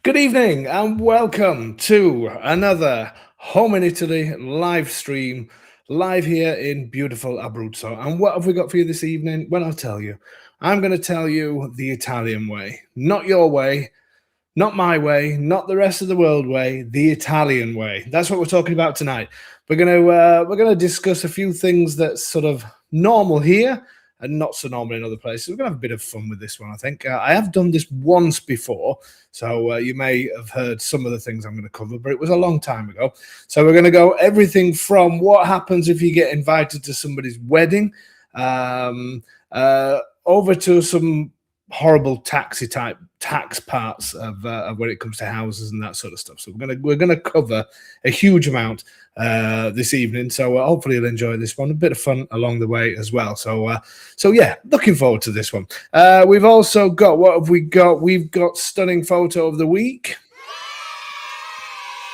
Good evening and welcome to another Home in Italy live stream, live here in beautiful Abruzzo. And what have we got for you this evening? Well, I'll tell you. I'm going to tell you the Italian way, not your way, not my way, not the rest of the world way, the Italian way. That's what we're talking about tonight. We're gonna discuss a few things that's sort of normal here and not so normal in other places. We're gonna have a bit of fun with this one, I think. I have done this once before, so you may have heard some of the things I'm going to cover, but it was a long time ago. So we're going to go everything from what happens if you get invited to somebody's wedding, over to some horrible tax parts of when it comes to houses and that sort of stuff. So we're gonna cover a huge amount this evening. So hopefully you'll enjoy this one. A bit of fun along the way as well. So yeah, looking forward to this one. We've also got, what have we got? We've got stunning photo of the week.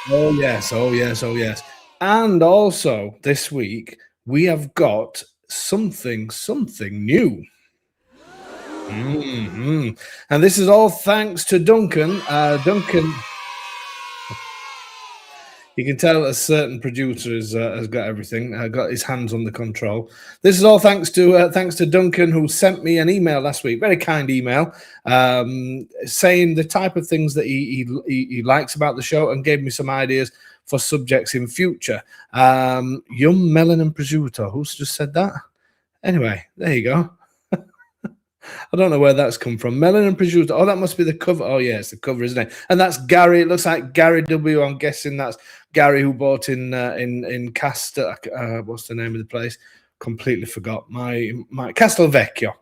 Oh yes, oh yes, oh yes. And also this week we have got something new. And this is all thanks to Duncan. Duncan, you can tell a certain producer has got everything, got his hands on the control. This is all thanks to Duncan, who sent me an email last week, very kind email, saying the type of things that he likes about the show and gave me some ideas for subjects in future. Yum, melon, and prosciutto. Who's just said that? Anyway, there you go. I don't know where that's come from. Melon and prosciutto. Oh, that must be the cover. Oh, yeah, it's the cover, isn't it? And that's Gary. It looks like Gary W. I'm guessing that's Gary, who bought in Castel. What's the name of the place? Completely forgot. My Castelvecchio.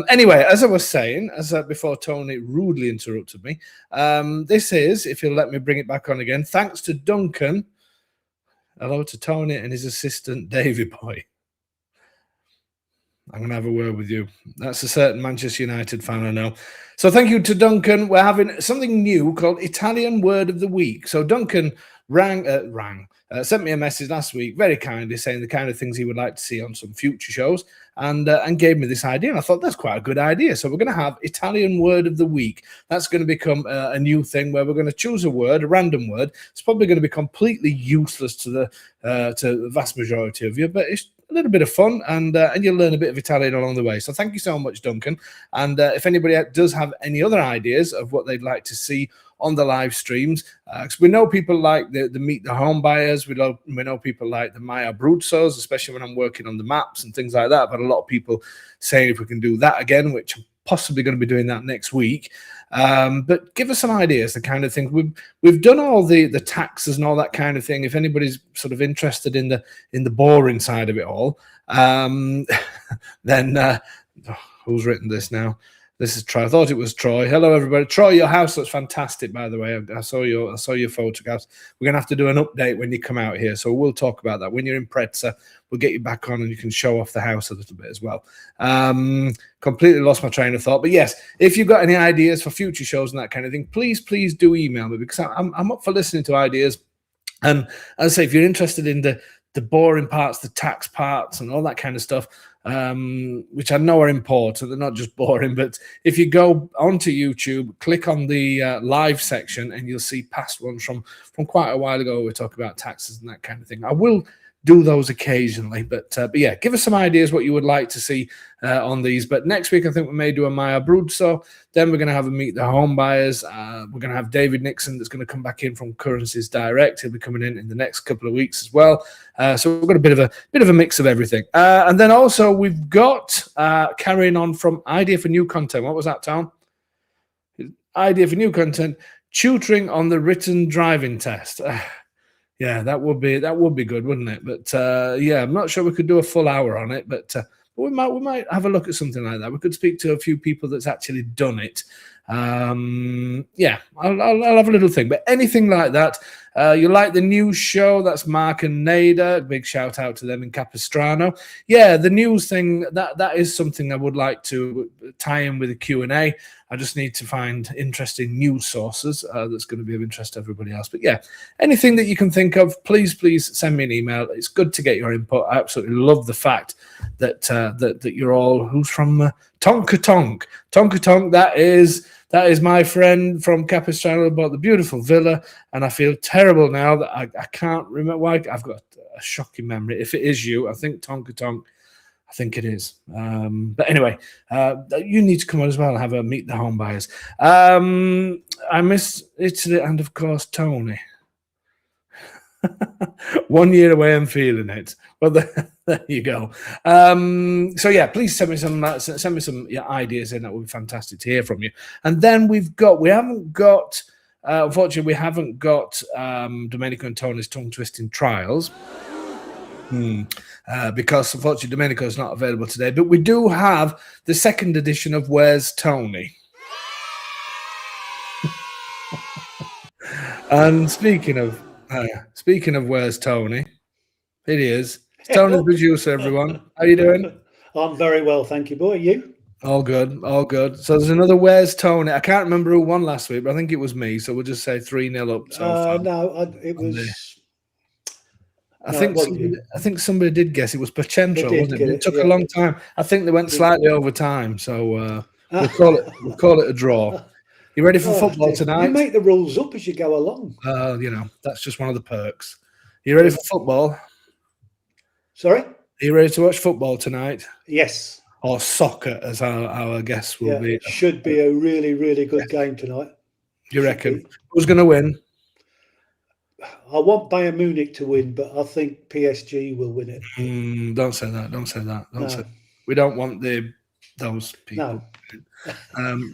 Anyway, as I was saying, before Tony rudely interrupted me, this is, if you'll let me bring it back on again, thanks to Duncan. Hello to Tony and his assistant, Davy Boy. I'm going to have a word with you. That's a certain Manchester United fan, I know. So thank you to Duncan. We're having something new called Italian Word of the Week. So Duncan sent me a message last week, very kindly, saying the kind of things he would like to see on some future shows, and gave me this idea. And I thought that's quite a good idea. So we're going to have Italian Word of the Week. That's going to become a new thing where we're going to choose a word, a random word. It's probably going to be completely useless to the vast majority of you, but it's a little bit of fun, and you'll learn a bit of Italian along the way. So thank you so much, Duncan. And if anybody does have any other ideas of what they'd like to see on the live streams, because we know people like the Meet the Home Buyers, we know people like the My Abruzzos, especially when I'm working on the maps and things like that. But a lot of people saying if we can do that again, which I'm possibly going to be doing that next week. But give us some ideas, the kind of thing we've done, all the taxes and all that kind of thing. If anybody's sort of interested in the boring side of it all, then who's written this now? This is Troy. I thought it was Troy. Hello, everybody. Troy, your house looks fantastic, by the way. I saw your photographs. We're going to have to do an update when you come out here, so we'll talk about that. When you're in Prezza, we'll get you back on and you can show off the house a little bit as well. Completely lost my train of thought. But yes, if you've got any ideas for future shows and that kind of thing, please do email me, because I'm up for listening to ideas. And as I say, if you're interested in the boring parts, the tax parts and all that kind of stuff, which I know are important, they're not just boring, but if you go onto YouTube, click on the live section and you'll see past ones from quite a while ago. We talk about taxes and that kind of thing. I will do those occasionally, but yeah, give us some ideas what you would like to see on these. But next week I think we may do a My Abruzzo. Then we're going to have a Meet the Home Buyers. We're going to have David Nixon that's going to come back in from Currencies Direct. He'll be coming in the next couple of weeks as well. So we've got a bit of a mix of everything. And then also we've got carrying on from idea for new content. What was that, Tom? Idea for new content: tutoring on the written driving test. Yeah, that would be good, wouldn't it? But yeah, I'm not sure we could do a full hour on it, but we might have a look at something like that. We could speak to a few people that's actually done it. Yeah, I'll have a little thing. But anything like that, you like the news show? That's Mark and Nada. Big shout out to them in Capistrano. Yeah, the news thing, that is something I would like to tie in with a Q&A. I just need to find interesting news sources that's going to be of interest to everybody else. But yeah, anything that you can think of, please send me an email. It's good to get your input. I absolutely love the fact that that you're all, who's from Tonka Tonk. Tonka Tonk, that is That is my friend from Capistrano who bought the beautiful villa, and I feel terrible now that I can't remember why. I've got a shocking memory. If it is you, I think Tonka Tonk. I think it is. But anyway, you need to come on as well and have a meet the home buyers. I miss Italy and, of course, Tony. 1 year away and feeling it. Well, there you go. So yeah, please send me some ideas in. That would be fantastic to hear from you. And then we haven't got unfortunately we haven't got Domenico and Tony's tongue twisting trials. Because unfortunately Domenico is not available today, but we do have the second edition of Where's Tony? And speaking of Where's Tony, it is. It's Tony the producer, everyone. How you doing? I'm very well, thank you, boy. You? All good, all good. So there's another Where's Tony? I can't remember who won last week, but I think it was me. So we'll just say 3-0 up. So far. No, it was. I think somebody did guess it was Pacentro, wasn't it? It took a long time. I think they went slightly over time, so we'll call it a draw. You ready for football tonight? You make the rules up as you go along. That's just one of the perks. You ready for football? Sorry? Are you ready to watch football tonight? Yes. Or soccer, as our guests will be. It should be a really, really good game tonight. You reckon? Who's going to win? I want Bayern Munich to win, but I think PSG will win it. Don't say that. Don't say that. Don't say. We don't want those people. No.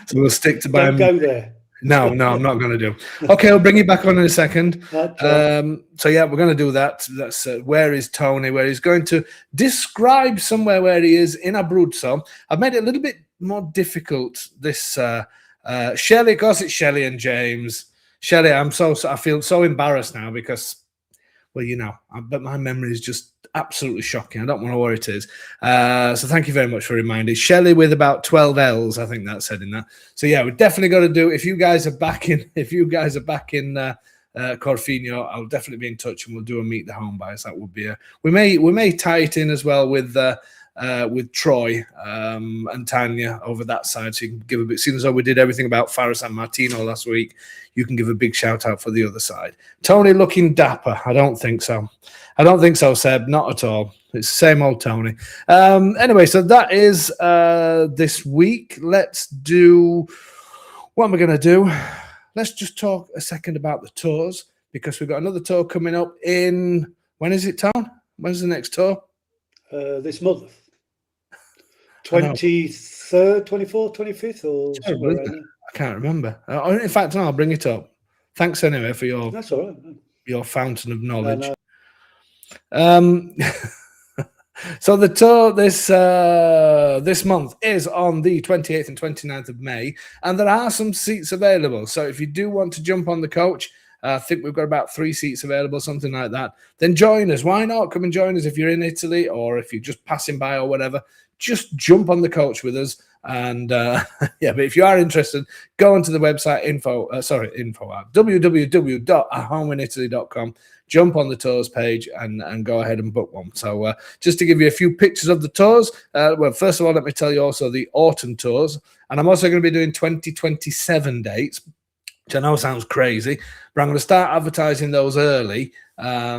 So we'll stick to Bayern. Don't go there. No, I'm not going to do. Okay, I'll bring you back on in a second. So yeah, we're going to do that. That's Where is Tony? Where he's going to describe somewhere where he is in Abruzzo. I've made it a little bit more difficult. This Shelley, of course, it's Shelley and James. Shelley, I feel so embarrassed now because, well, but my memory is just absolutely shocking. I don't want to know where it is. So thank you very much for reminding. Shelley with about 12 L's, I think that said in that. So yeah, we've definitely got to do. If you guys are back in Corfino, I'll definitely be in touch and we'll do a meet the home buyers. That would be we may tie it in as well with Troy and Tanya over that side, so you can give a bit. Seeing as though we did everything about Faro San Martino last week, you can give a big shout out for the other side. Tony looking dapper. I don't think so. Seb. Not at all. It's the same old Tony. Anyway, so that is this week. Let's do. What am I going to do? Let's just talk a second about the tours, because we've got another tour coming up in. When is it, Tom? When's the next tour? This month. 23rd, 24th, 25th, or somewhere around there. I can't remember. In fact, I'll bring it up. Thanks anyway for your. That's all right. Your fountain of knowledge. So the tour this month is on the 28th and 29th of May, and there are some seats available. So if you do want to jump on the coach, I think we've got about 3 seats available, something like that. Then join us. Why not? Come and join us if you're in Italy or if you're just passing by or whatever. Just jump on the coach with us. And but if you are interested, go onto the website www.ahomeinitaly.com. Jump on the tours page and go ahead and book one. So just to give you a few pictures of the tours. Well, first of all, let me tell you also the autumn tours. And I'm also going to be doing 2027 dates, which I know sounds crazy, but I'm going to start advertising those early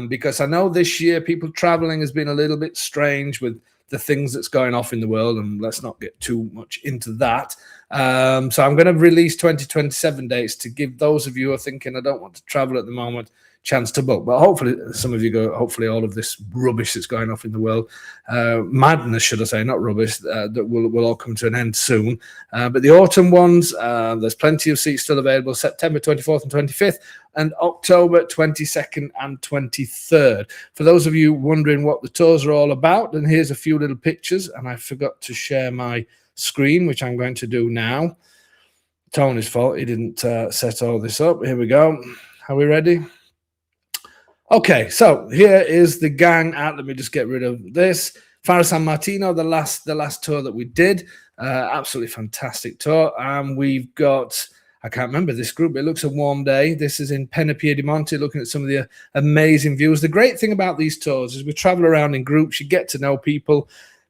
because I know this year people traveling has been a little bit strange with the things that's going off in the world, and let's not get too much into that. So I'm going to release 2027 dates to give those of you who are thinking, I don't want to travel at the moment, chance to book. But hopefully some of you go, hopefully all of this rubbish that's going off in the world, madness, should I say, not rubbish, that will all come to an end soon. But the autumn ones, there's plenty of seats still available, September 24th and 25th, and October 22nd and 23rd. For those of you wondering what the tours are all about, and here's a few little pictures, and I forgot to share my screen, which I'm going to do now. Tony's fault, he didn't set all this up. Here we go. Are we ready? Okay, so here is the gang out. Let me just get rid of this. Faro San Martino, the last tour that we did. Absolutely fantastic tour. And we've got, I can't remember this group, but it looks a warm day. This is in Penapiedimonte, looking at some of the amazing views. The great thing about these tours is we travel around in groups. You get to know people.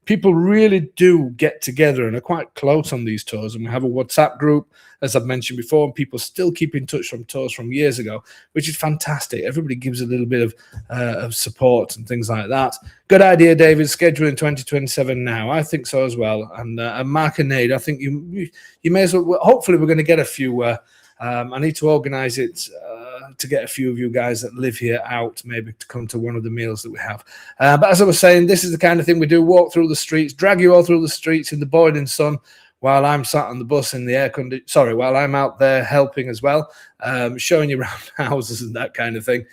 people really do get together and are quite close on these tours. And we have a WhatsApp group, as I've mentioned before, and people still keep in touch from tours from years ago, which is fantastic. Everybody gives a little bit of support and things like that. Good idea, David, scheduling 2027 now. I think so as well. And Mark and Nate, I think you may as well, hopefully we're going to get a few, I need to organize it to get a few of you guys that live here out, maybe to come to one of the meals that we have. But as I was saying, this is the kind of thing we do, walk through the streets, drag you all through the streets in the boiling sun, while I'm sat on the bus in the air condition. Sorry, while I'm out there helping as well, showing you around houses and that kind of thing.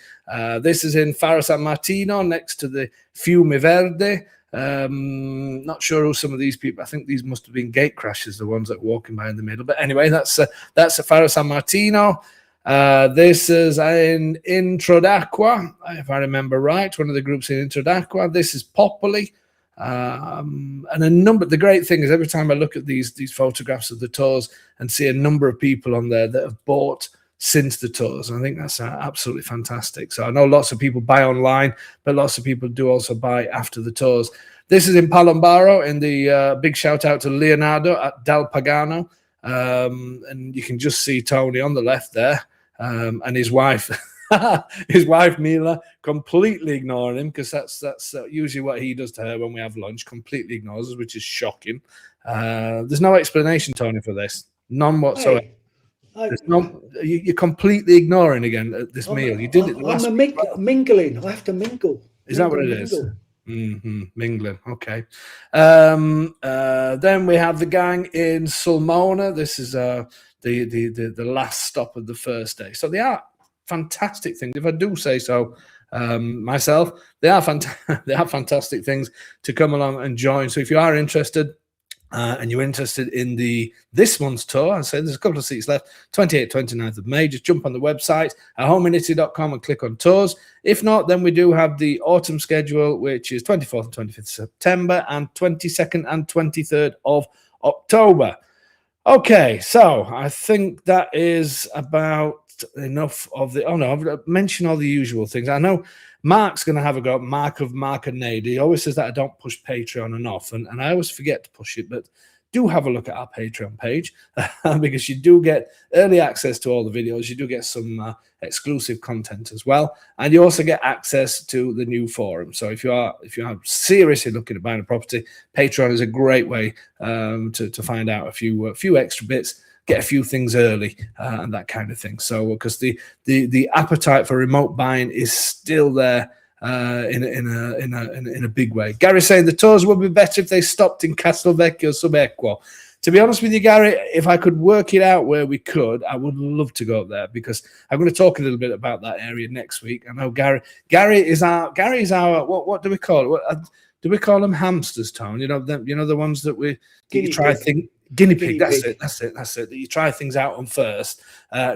This is in Faro San Martino, next to the Fiume Verde. Not sure who some of these people. I think these must have been gate crashers, the ones that were walking by in the middle. But anyway, that's a Faro San Martino. This is in Introdacqua, if I remember right, one of the groups in Introdacqua. This is Popoli. And a number. The great thing is every time I look at these photographs of the tours and see a number of people on there that have bought since the tours, I think that's absolutely fantastic. So I know lots of people buy online, but lots of people do also buy after the tours. This is in Palombaro, in the big shout out to Leonardo at Dal Pagano, and you can just see Tony on the left there, and his wife. His wife Mila completely ignoring him, because that's usually what he does to her when we have lunch. Completely ignores us, which is shocking. There's no explanation, Tony, for this. None whatsoever. You're completely ignoring again at this meal. You did it. Mingling. I have to mingle. Is that what it is? Mingling. Okay. Then we have the gang in Sulmona. This is the last stop of the first day. So they are fantastic things, if I do say so myself. They are fantastic things to come along and join. So if you are interested and you're interested in this month's tour, I say there's a couple of seats left, 28th, 29th of May. Just jump on the website at homeinitaly.com and click on tours. If not, then we do have the autumn schedule, which is 24th and 25th September and 22nd and 23rd of October. Okay, so I think that is about enough of the. Oh no, I've mentioned all the usual things. I know Mark's going to have a go at Mark and Nade. He always says that I don't push Patreon enough, and I always forget to push it, but do have a look at our Patreon page because you do get early access to all the videos. You do get some exclusive content as well, and you also get access to the new forum. So if you are seriously looking at buying a property, Patreon is a great way to find out a few extra bits, get a few things early, and that kind of thing. So because the appetite for remote buying is still there in a big way. Gary saying the tours would be better if they stopped in Castelvecchio Subacqueo. To be honest with you, Gary, if I could work it out where we could, I would love to go up there, because I'm going to talk a little bit about that area next week. I know Gary is our what do we call it? Do we call them hamsters, Tone? You know the ones that you try things. Guinea pig. That's it. That you try things out on first.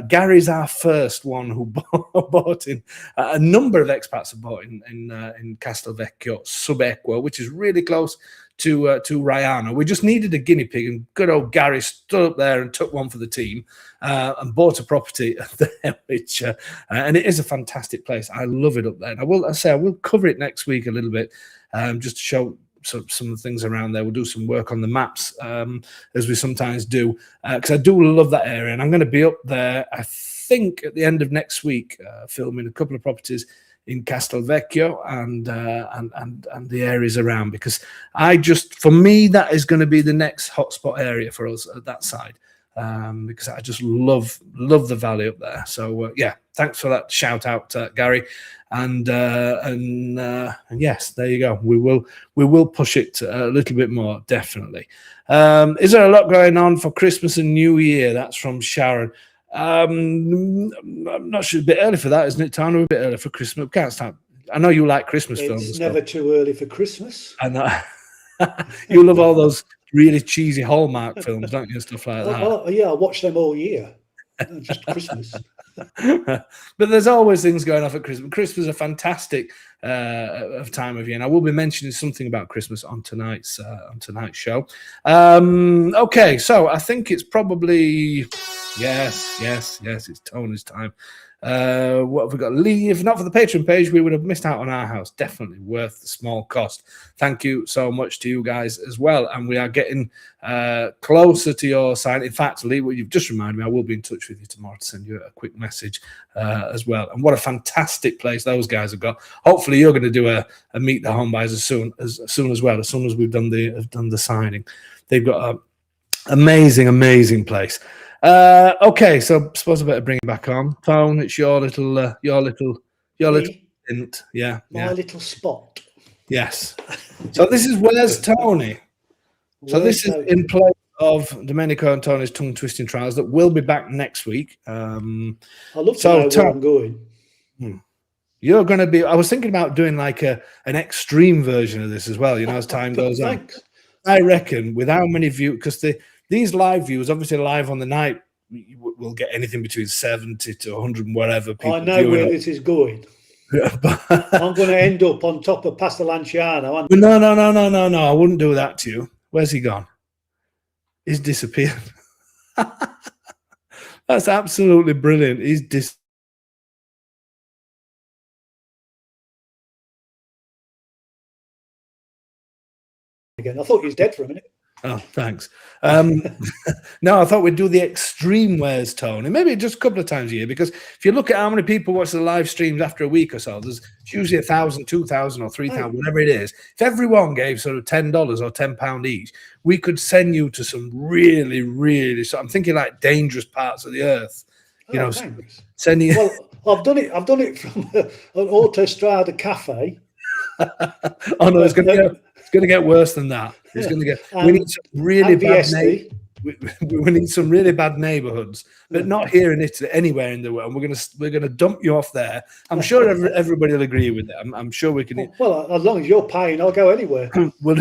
Gary's our first one who bought in. A number of expats have bought in Castelvecchio Subacqueo, which is really close to Raiano. We just needed a guinea pig, and good old Gary stood up there and took one for the team and bought a property there, which and it is a fantastic place. I love it up there. And I will cover it next week a little bit, just to show some of the things around there. We'll do some work on the maps, as we sometimes do, because I do love that area, and I'm going to be up there, I think, at the end of next week, filming a couple of properties in Castelvecchio and the areas around, because for me, that is going to be the next hotspot area for us at that side, because I just love the valley up there. So yeah, thanks for that shout out, Gary. And yes, there you go. We will push it a little bit more, definitely. Is there a lot going on for Christmas and New Year? That's from Sharon. I'm not sure. A bit early for that, isn't it, Tana? A bit early for Christmas. We can't start. I know you like Christmas films. It's never too early for Christmas. I know. You love all those really cheesy Hallmark films, don't you? And stuff like that. Oh, yeah, I watch them all year. Just Christmas. But there's always things going on for Christmas. Christmas is a fantastic time of year. And I will be mentioning something about Christmas on tonight's show. Okay, so I think it's probably yes, it's Tony's time. What have we got? Lee, if not for the Patreon page, we would have missed out on our house. Definitely worth the small cost. Thank you so much to you guys as well. And we are getting closer to your sign. In fact, Lee, what you've just reminded me, I will be in touch with you tomorrow to send you a quick message as well. And what a fantastic place those guys have got. Hopefully, you're going to do a meet the home buyers as soon as we've done the signing. They've got an amazing place. Okay, so suppose I better bring it back on. Tone, it's your little hint. Yeah. My little spot. Yes. So this is Where's Tony? So this is in place of Domenico and Tony's tongue twisting trials that will be back next week. I'd love to know where I'm going. You're going to be. I was thinking about doing like an extreme version of this as well. As time goes on. I reckon with how many views, because these live views, obviously live on the night, we'll get anything between 70 to 100 and whatever people. I know where this is going. I'm going to end up on top of Pasta Lanciano. No, I wouldn't do that to you. Where's he gone? He's disappeared. That's absolutely brilliant. He's again. I thought he was dead for a minute. Oh, thanks. No, I thought we'd do the extreme Where's Tony, maybe just a couple of times a year, because if you look at how many people watch the live streams after a week or so, there's usually 1,000, 2,000 or 3,000, whatever it is. If everyone gave sort of $10 or £10 each, we could send you to some really, so I'm thinking like dangerous parts of the earth. Thanks. Sending. Well, I've done it from an Autostrada cafe. Oh no, it's going to get worse than that. It's going to get. We need some really bad. We need some really bad neighbourhoods, but not here in Italy. Anywhere in the world, we're gonna dump you off there. I'm sure everybody will agree with that. I'm sure we can. Well, as long as you're paying, I'll go anywhere. We'll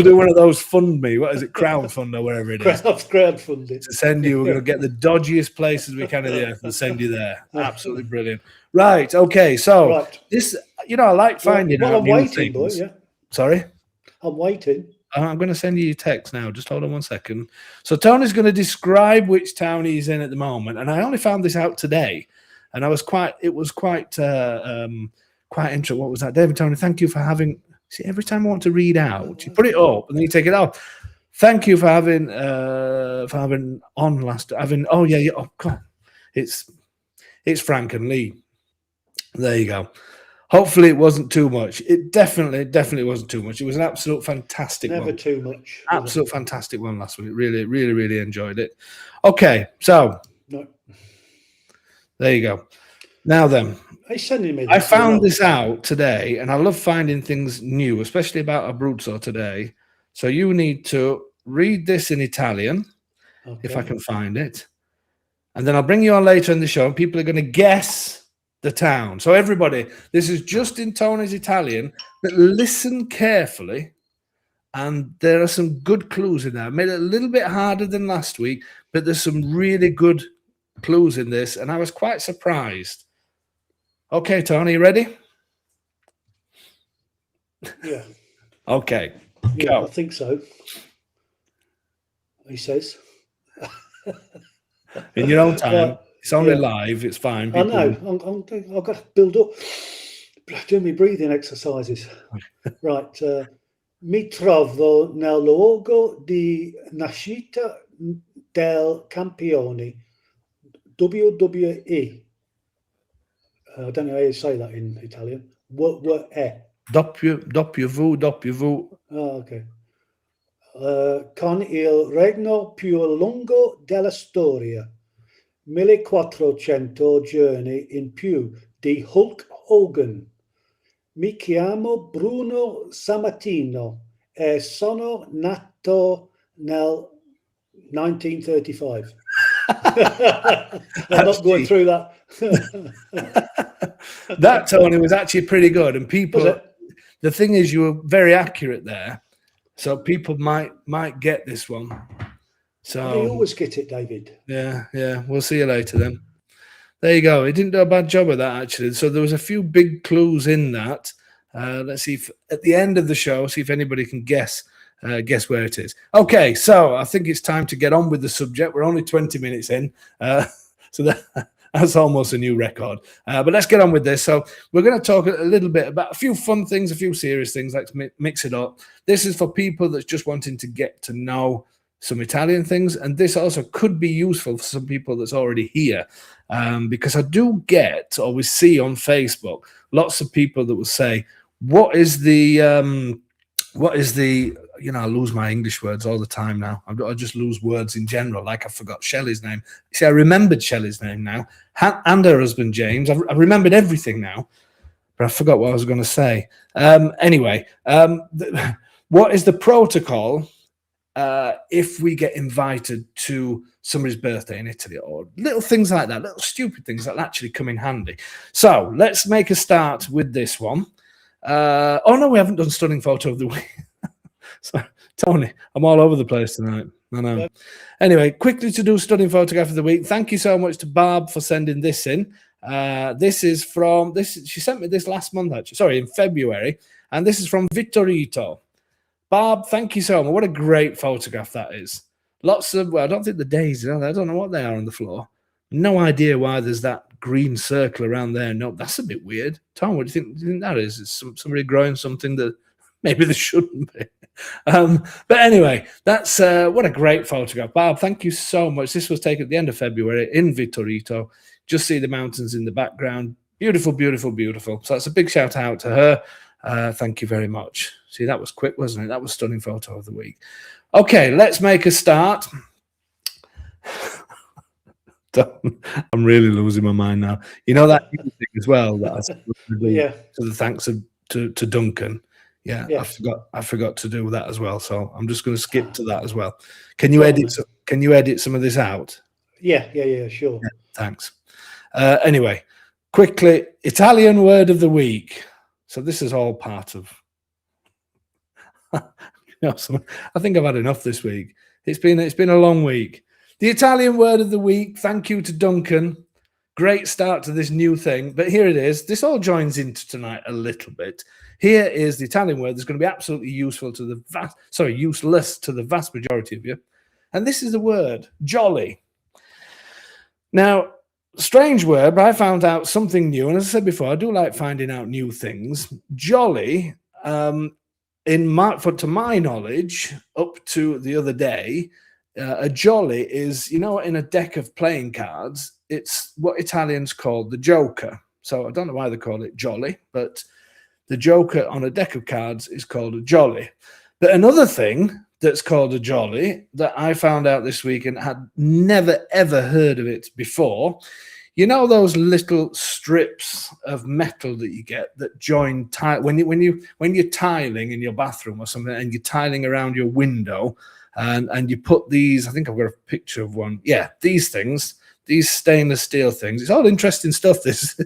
do one of those fund me. What is it, crowdfund or whatever it is? Crowdfunding. To send you, we're going to get the dodgiest places we can of the earth and send you there. Absolutely brilliant. Right. Okay. So this, I like finding out new things. Boy, yeah. Sorry. I'm waiting. I'm going to send you your text now. Just hold on 1 second. So Tony's going to describe which town he's in at the moment, and I only found this out today, and it was quite interesting. What was that, David? Tony, thank you for having. See, every time I want to read out, you put it up and then you take it off. Thank you for having on last. Oh yeah. Oh God, it's Frank and Lee. There you go. Hopefully it wasn't too much. It definitely wasn't too much. It was an absolute fantastic one. Never too much. Absolute fantastic one last week. Really enjoyed it. Okay, so there you go. Now then, I found this out today, and I love finding things new, especially about Abruzzo today. So you need to read this in Italian, if I can find it. And then I'll bring you on later in the show, and people are going to guess the town. So everybody, this is just in Tony's Italian, but listen carefully, and there are some good clues in there. I made it a little bit harder than last week, but there's some really good clues in this, and I was quite surprised. Okay, Tony, you ready? Yeah. Okay. Yeah, go. I think so. He says. In your own time. It's only live. It's fine. People... I know. I've got to build up. Doing my breathing exercises. Right. Mi trovo nel luogo di nascita del campione. WWE. I don't know how you say that in Italian. What? WW. Oh, okay. Con il regno più lungo della storia. 1400 giorni in più di Hulk Hogan. Mi chiamo Bruno Sammartino e sono nato nel 1935. I'm not going through that. That, Tony, was actually pretty good. And people, the thing is, you were very accurate there. So people might get this one. So you always get it, David. Yeah. We'll see you later then. There you go. He didn't do a bad job of that, actually. So there was a few big clues in that. Let's see if at the end of the show, see if anybody can guess where it is. Okay, so I think it's time to get on with the subject. We're only 20 minutes in, so that's almost a new record. But let's get on with this. So we're going to talk a little bit about a few fun things, a few serious things. Let's mix it up. This is for people that's just wanting to get to know some Italian things, and this also could be useful for some people that's already here, because I do get, or we see on Facebook, lots of people that will say, what is the you know, I lose my English words all the time now. I just lose words in general, like I forgot Shelley's name. See, I remembered Shelley's name now, and her husband James. I remembered everything now, but I forgot what I was going to say. Anyway, what is the protocol if we get invited to somebody's birthday in Italy, or little things like that, little stupid things that actually come in handy? So let's make a start with this one. Oh no, we haven't done stunning photo of the week. So, Tony, I'm all over the place tonight. I know. Yep. Anyway, quickly to do stunning photograph of the week. Thank you so much to Barb for sending this in. This is from she sent me this last month, actually. Sorry, in February, and this is from Vittorito. Barb, thank you so much. What a great photograph that is. Lots of, well, I don't think the daisies are there. I don't know what they are on the floor. No idea why there's that green circle around there. No, that's a bit weird. Tom, what do you think that is? Is somebody growing something that maybe there shouldn't be? But anyway, that's what a great photograph. Barb, thank you so much. This was taken at the end of February in Vittorito. Just see the mountains in the background. Beautiful, beautiful, beautiful. So that's a big shout out to her. Thank you very much. See, that was quick, wasn't it? That was stunning photo of the week. Okay, let's make a start. I'm really losing my mind now. You know that thing as well that I said to the thanks to Duncan. Yeah, yes. I forgot to do that as well. So I'm just going to skip to that as well. Can you edit some of this out? Yeah, sure. Yeah, thanks. Anyway, quickly, Italian word of the week. So this is all part of. I think I've had enough this week. It's been a long week. The Italian word of the week. Thank you to Duncan. Great start to this new thing. But here it is. This all joins into tonight a little bit. Here is the Italian word that's going to be absolutely useful to the useless to the vast majority of you. And this is the word jolly. Now, strange word, but I found out something new. And as I said before, I do like finding out new things. Jolly, to my knowledge, up to the other day, a jolly is, you know, in a deck of playing cards, it's what Italians call the joker. So I don't know why they call it jolly, but the joker on a deck of cards is called a jolly. But another thing that's called a jolly that I found out this week and had never, ever heard of it before, you know those little strips of metal that you get that join when you're tiling in your bathroom or something, and you're tiling around your window, and you put these, I think I've got a picture of one. Yeah, these things, these stainless steel things. It's all interesting stuff, this.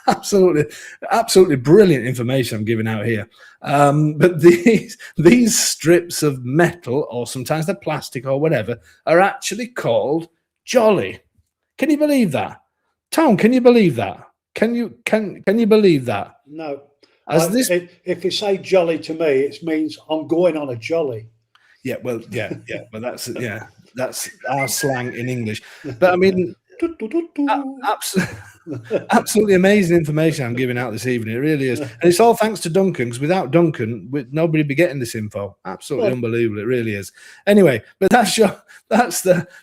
absolutely brilliant information I'm giving out here. But these strips of metal, or sometimes they're plastic or whatever, are actually called jolly. Can you believe that? Tom, can you believe that? Can you believe that? No. If you say jolly to me, it means I'm going on a jolly. Yeah, well, yeah, but that's our slang in English. But I mean, absolutely amazing information I'm giving out this evening. It really is, and it's all thanks to Duncan. Because without Duncan, nobody would be getting this info. Absolutely unbelievable. It really is. Anyway, but that's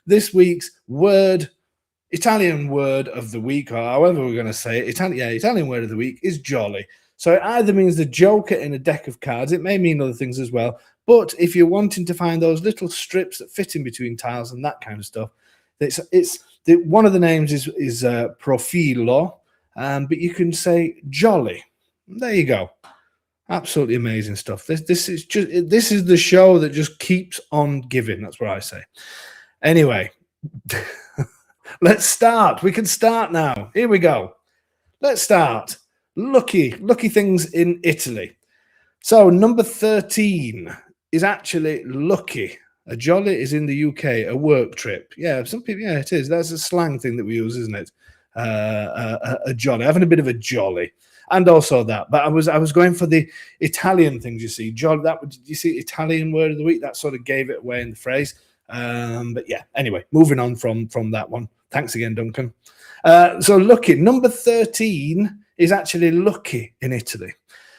this week's Italian word of the week, or however we're going to say it. Italian word of the week is jolly. So it either means the joker in a deck of cards. It may mean other things as well. But if you're wanting to find those little strips that fit in between tiles and that kind of stuff, one of the names is profilo, but you can say jolly. There you go. Absolutely amazing stuff. This is the show that just keeps on giving. That's what I say. Anyway, let's start. We can start now. Here we go. Let's start. Lucky things in Italy. So number 13 is actually lucky. A jolly is in the UK, a work trip. Yeah, some people, yeah, it is. That's a slang thing that we use, isn't it? a jolly, having a bit of a jolly. And also that, but I was going for the Italian things. You see, jolly. You see, Italian word of the week. That sort of gave it away in the phrase. But yeah. Anyway, moving on from that one. Thanks again, Duncan. So lucky, number 13 is actually lucky in Italy,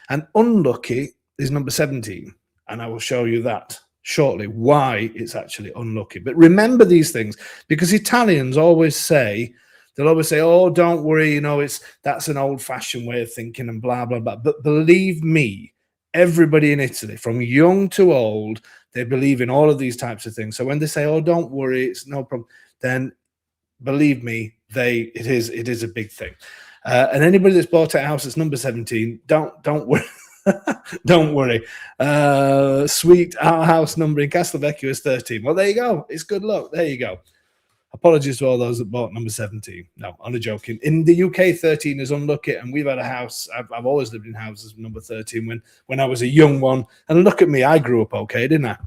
and unlucky is number 17, and I will show you that shortly why it's actually unlucky. But remember these things, because Italians always say. They'll always say, "Oh, don't worry, that's an old-fashioned way of thinking," and blah blah blah. But believe me, everybody in Italy, from young to old, they believe in all of these types of things. So when they say, "Oh, don't worry, it's no problem," then believe me, it is a big thing. And anybody that's bought a house that's number 17, don't worry. Don't worry. Sweet, our house number in Castelvecchio is 13. Well, there you go. It's good luck. There you go. Apologies to all those that bought number 17. No, I'm not joking. In the UK, 13 is unlucky, and we've had a house. I've always lived in houses number 13 when I was a young one. And look at me, I grew up okay, didn't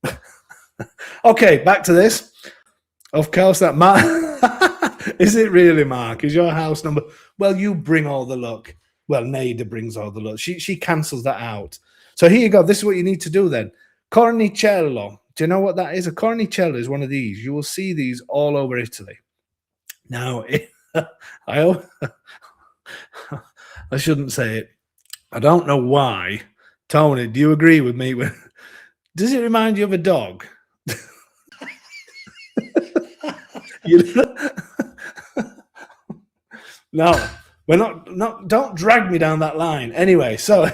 I? Okay, back to this. Of course, that Mark. Is it really, Mark? Is your house number? Well, you bring all the luck. Well, Nada brings all the luck. She cancels that out. So here you go. This is what you need to do then. Cornicello. Do you know what that is? A cornicello is one of these. You will see these all over Italy. Now, I shouldn't say it. I don't know why. Tony, do you agree with me? Does it remind you of a dog? No, we're not. Don't drag me down that line. Anyway, so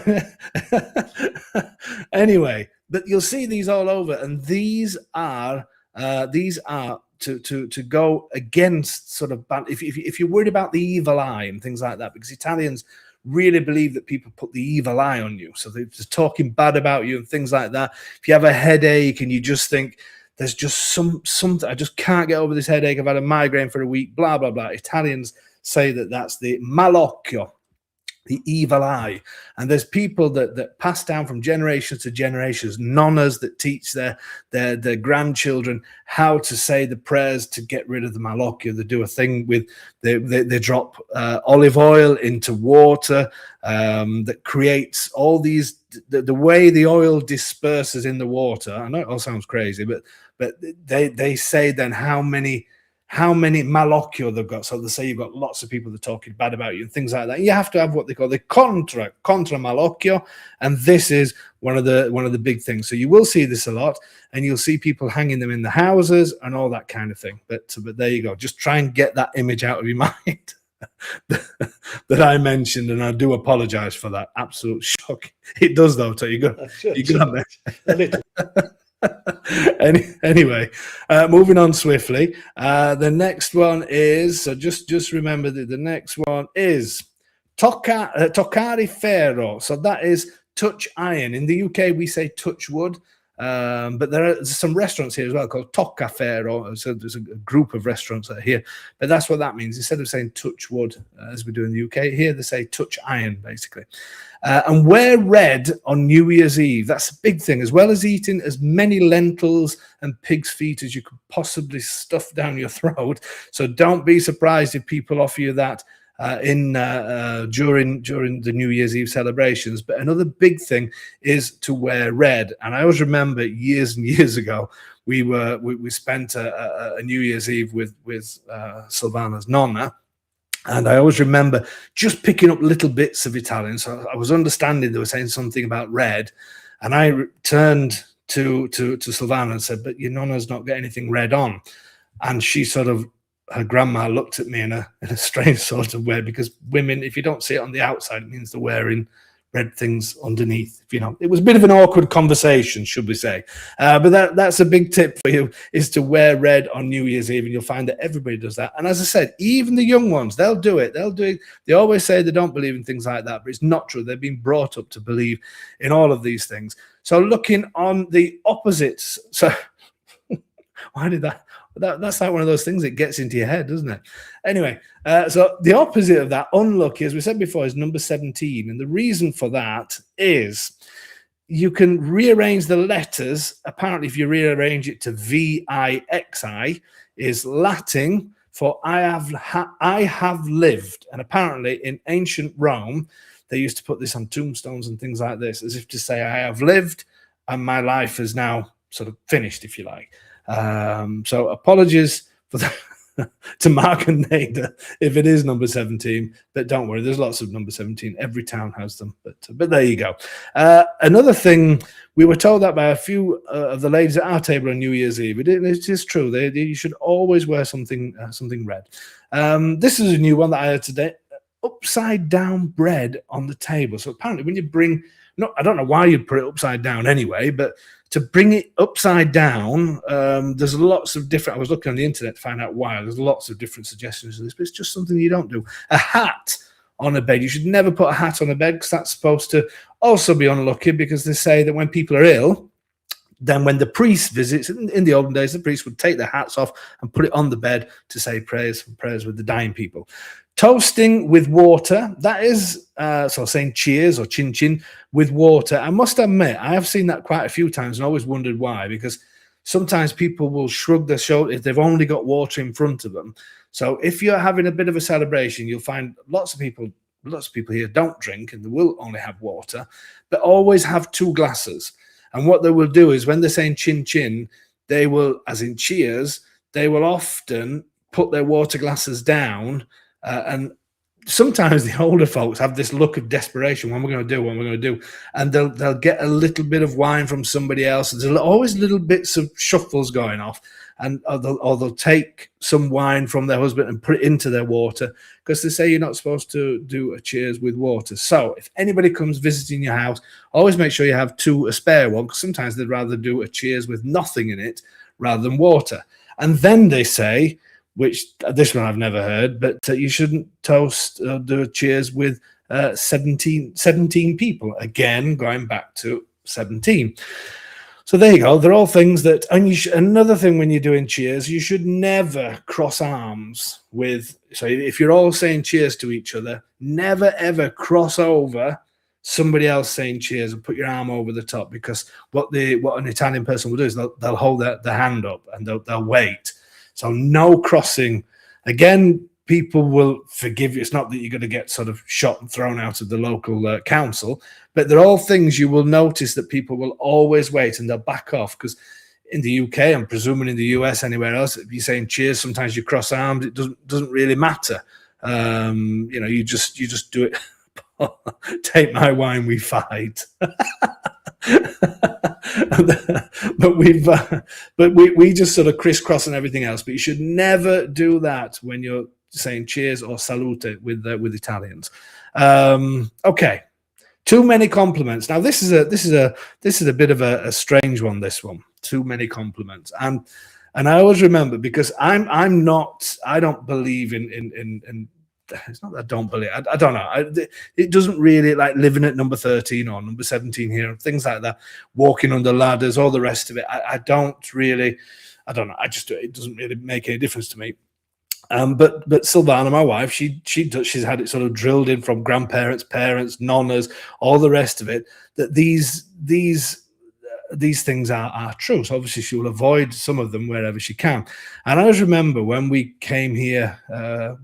anyway. But you'll see these all over, and these are to go against sort of bad. If you're worried about the evil eye and things like that, because Italians really believe that people put the evil eye on you, so they're just talking bad about you and things like that. If you have a headache and you just think there's just something, I just can't get over this headache. I've had a migraine for a week. Blah blah blah. Italians say that that's the malocchio, the evil eye. And there's people that pass down from generations to generations, nonnas that teach their grandchildren how to say the prayers to get rid of the malocchio. They do a thing with they drop olive oil into water that creates all these the way the oil disperses in the water. I know it all sounds crazy, but they say then how many malocchio they've got. So they say you've got lots of people that are talking bad about you and things like that. You have to have what they call the contra malocchio, and this is one of the big things. So you will see this a lot, and you'll see people hanging them in the houses and all that kind of thing. But there you go. Just try and get that image out of your mind that I mentioned, and I do apologize for that. Absolute shock. It does though. So you got a little. Anyway, moving on swiftly. The next one is, so just remember that the next one is toccare ferro. So that is touch iron. In the UK, we say touch wood. But there are some restaurants here as well called Tocca Ferro. So there's a group of restaurants that are here. But that's what that means. Instead of saying touch wood, as we do in the UK, here they say touch iron, basically. And wear red on New Year's Eve. That's a big thing. As well as eating as many lentils and pig's feet as you could possibly stuff down your throat. So don't be surprised if people offer you that during the New Year's Eve celebrations. But another big thing is to wear red. And I always remember years and years ago, we spent a New Year's Eve with Silvana's nonna. And I always remember just picking up little bits of Italian. So I was understanding they were saying something about red. And I turned to Silvana and said, "But your nonna's not got anything red on." And she her grandma looked at me in a strange sort of way, because women, if you don't see it on the outside, it means they're wearing red things underneath. It was a bit of an awkward conversation, should we say. But that's a big tip for you, is to wear red on New Year's Eve, and you'll find that everybody does that. And as I said, even the young ones, they'll do it. They always say they don't believe in things like that, but it's not true. They've been brought up to believe in all of these things. So looking on the opposites, so why did that's like one of those things that gets into your head, doesn't it? Anyway, so the opposite of that, unlucky, as we said before, is number 17. And the reason for that is you can rearrange the letters. Apparently, if you rearrange it to VIXI, is Latin for I have lived. And apparently in ancient Rome, they used to put this on tombstones and things like this, as if to say, I have lived and my life is now sort of finished, if you like. So apologies for that. To Mark and Nader if it is number 17, but don't worry, there's lots of number 17. Every town has them, but there you go. Another thing, we were told that by a few of the ladies at our table on New Year's Eve. It is true. You should always wear something red. This is a new one that I heard today. Upside down bread on the table. So apparently when you bring, I don't know why you'd put it upside down anyway, but to bring it upside down, there's lots of different, I was looking on the internet to find out why. There's lots of different suggestions of this, but it's just something you don't do. A hat on a bed. You should never put a hat on a bed because that's supposed to also be unlucky, because they say that when people are ill, then when the priest visits, in the olden days, the priest would take their hats off and put it on the bed to say prayers with the dying people. Toasting with water, that is, so saying cheers or chin chin with water. I must admit, I have seen that quite a few times and always wondered why, because sometimes people will shrug their shoulders if they've only got water in front of them. So if you're having a bit of a celebration, you'll find lots of people here don't drink and they will only have water, but always have 2 glasses. And what they will do is when they're saying chin chin, they will, as in cheers, they will often put their water glasses down. And sometimes the older folks have this look of desperation. What we're going to do, and they'll get a little bit of wine from somebody else. There's always little bits of shuffles going off, and or they'll take some wine from their husband and put it into their water, because they say you're not supposed to do a cheers with water. So if anybody comes visiting your house, always make sure you have a spare one, because sometimes they'd rather do a cheers with nothing in it rather than water. And then they say, which this one I've never heard, but you shouldn't toast or do a cheers with 17 people. Again, going back to 17. So there you go. They're all things that, and another thing when you're doing cheers, you should never cross arms with, so if you're all saying cheers to each other, never ever cross over somebody else saying cheers and put your arm over the top, because what an Italian person will do is they'll hold their hand up and they'll wait. So no crossing. Again, people will forgive you. It's not that you're going to get sort of shot and thrown out of the local council, but they're all things you will notice that people will always wait and they'll back off, because in the UK, I'm presuming in the US, anywhere else, if you're saying cheers, sometimes you cross arms. It doesn't really matter. You just do it. Take my wine, we fight. but we just sort of crisscross and everything else. But you should never do that when you're saying cheers or salute with Italians. Okay, too many compliments. Now this is a bit of a strange one. This one, too many compliments, and I always remember, because I don't believe in. It's not that I don't believe. I don't know. It doesn't really, like living at number 13 or number 17 here, things like that, walking under ladders, all the rest of it. I don't know. It doesn't really make any difference to me. But Silvana, my wife, she's had it sort of drilled in from grandparents, parents, nonnas, all the rest of it, that these things are true. So obviously she will avoid some of them wherever she can. And I always remember when we came here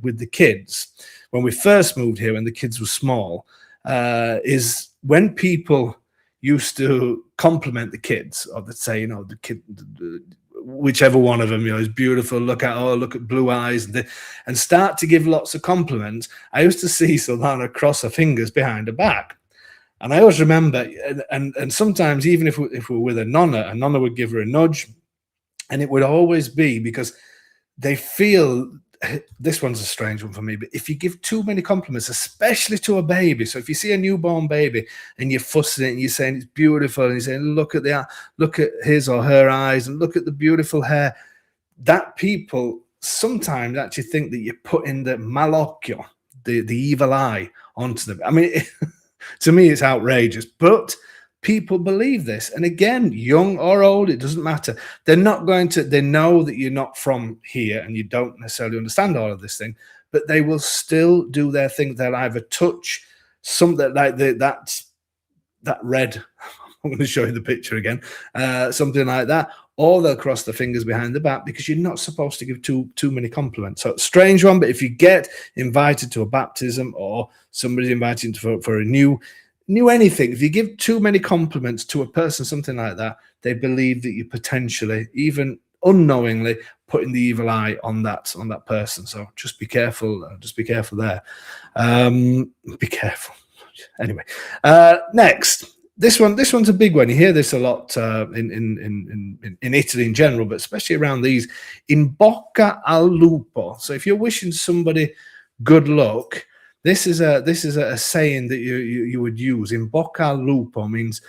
with the kids, when we first moved here, when the kids were small, is when people used to compliment the kids, or they'd say, the kid, whichever one of them, is beautiful. Look at blue eyes, and start to give lots of compliments. I used to see Silvana cross her fingers behind her back. And I always remember, and sometimes even if we were with a nonna would give her a nudge, and it would always be because they feel, this one's a strange one for me, but if you give too many compliments, especially to a baby, so if you see a newborn baby and you're fussing it and you're saying it's beautiful, and you're saying look at his or her eyes and look at the beautiful hair, that people sometimes actually think that you're putting the malocchio, the evil eye, onto them. I mean, to me, it's outrageous, but people believe this. And again, young or old, it doesn't matter. They know that you're not from here and you don't necessarily understand all of this thing, but they will still do their thing. They'll either touch something like that red, I'm going to show you the picture again, something like that, or they'll cross their fingers behind the back, because you're not supposed to give too many compliments. So strange one, but if you get invited to a baptism, or somebody's invited for a new anything, if you give too many compliments to a person, something like that, they believe that you're potentially, even unknowingly, putting the evil eye on that person. So just be careful. Just be careful there. Be careful. Anyway, next. This one's a big one. You hear this a lot in Italy in general, but especially around these. In bocca al lupo. So if you're wishing somebody good luck, this is a saying that you would use. In bocca al lupo means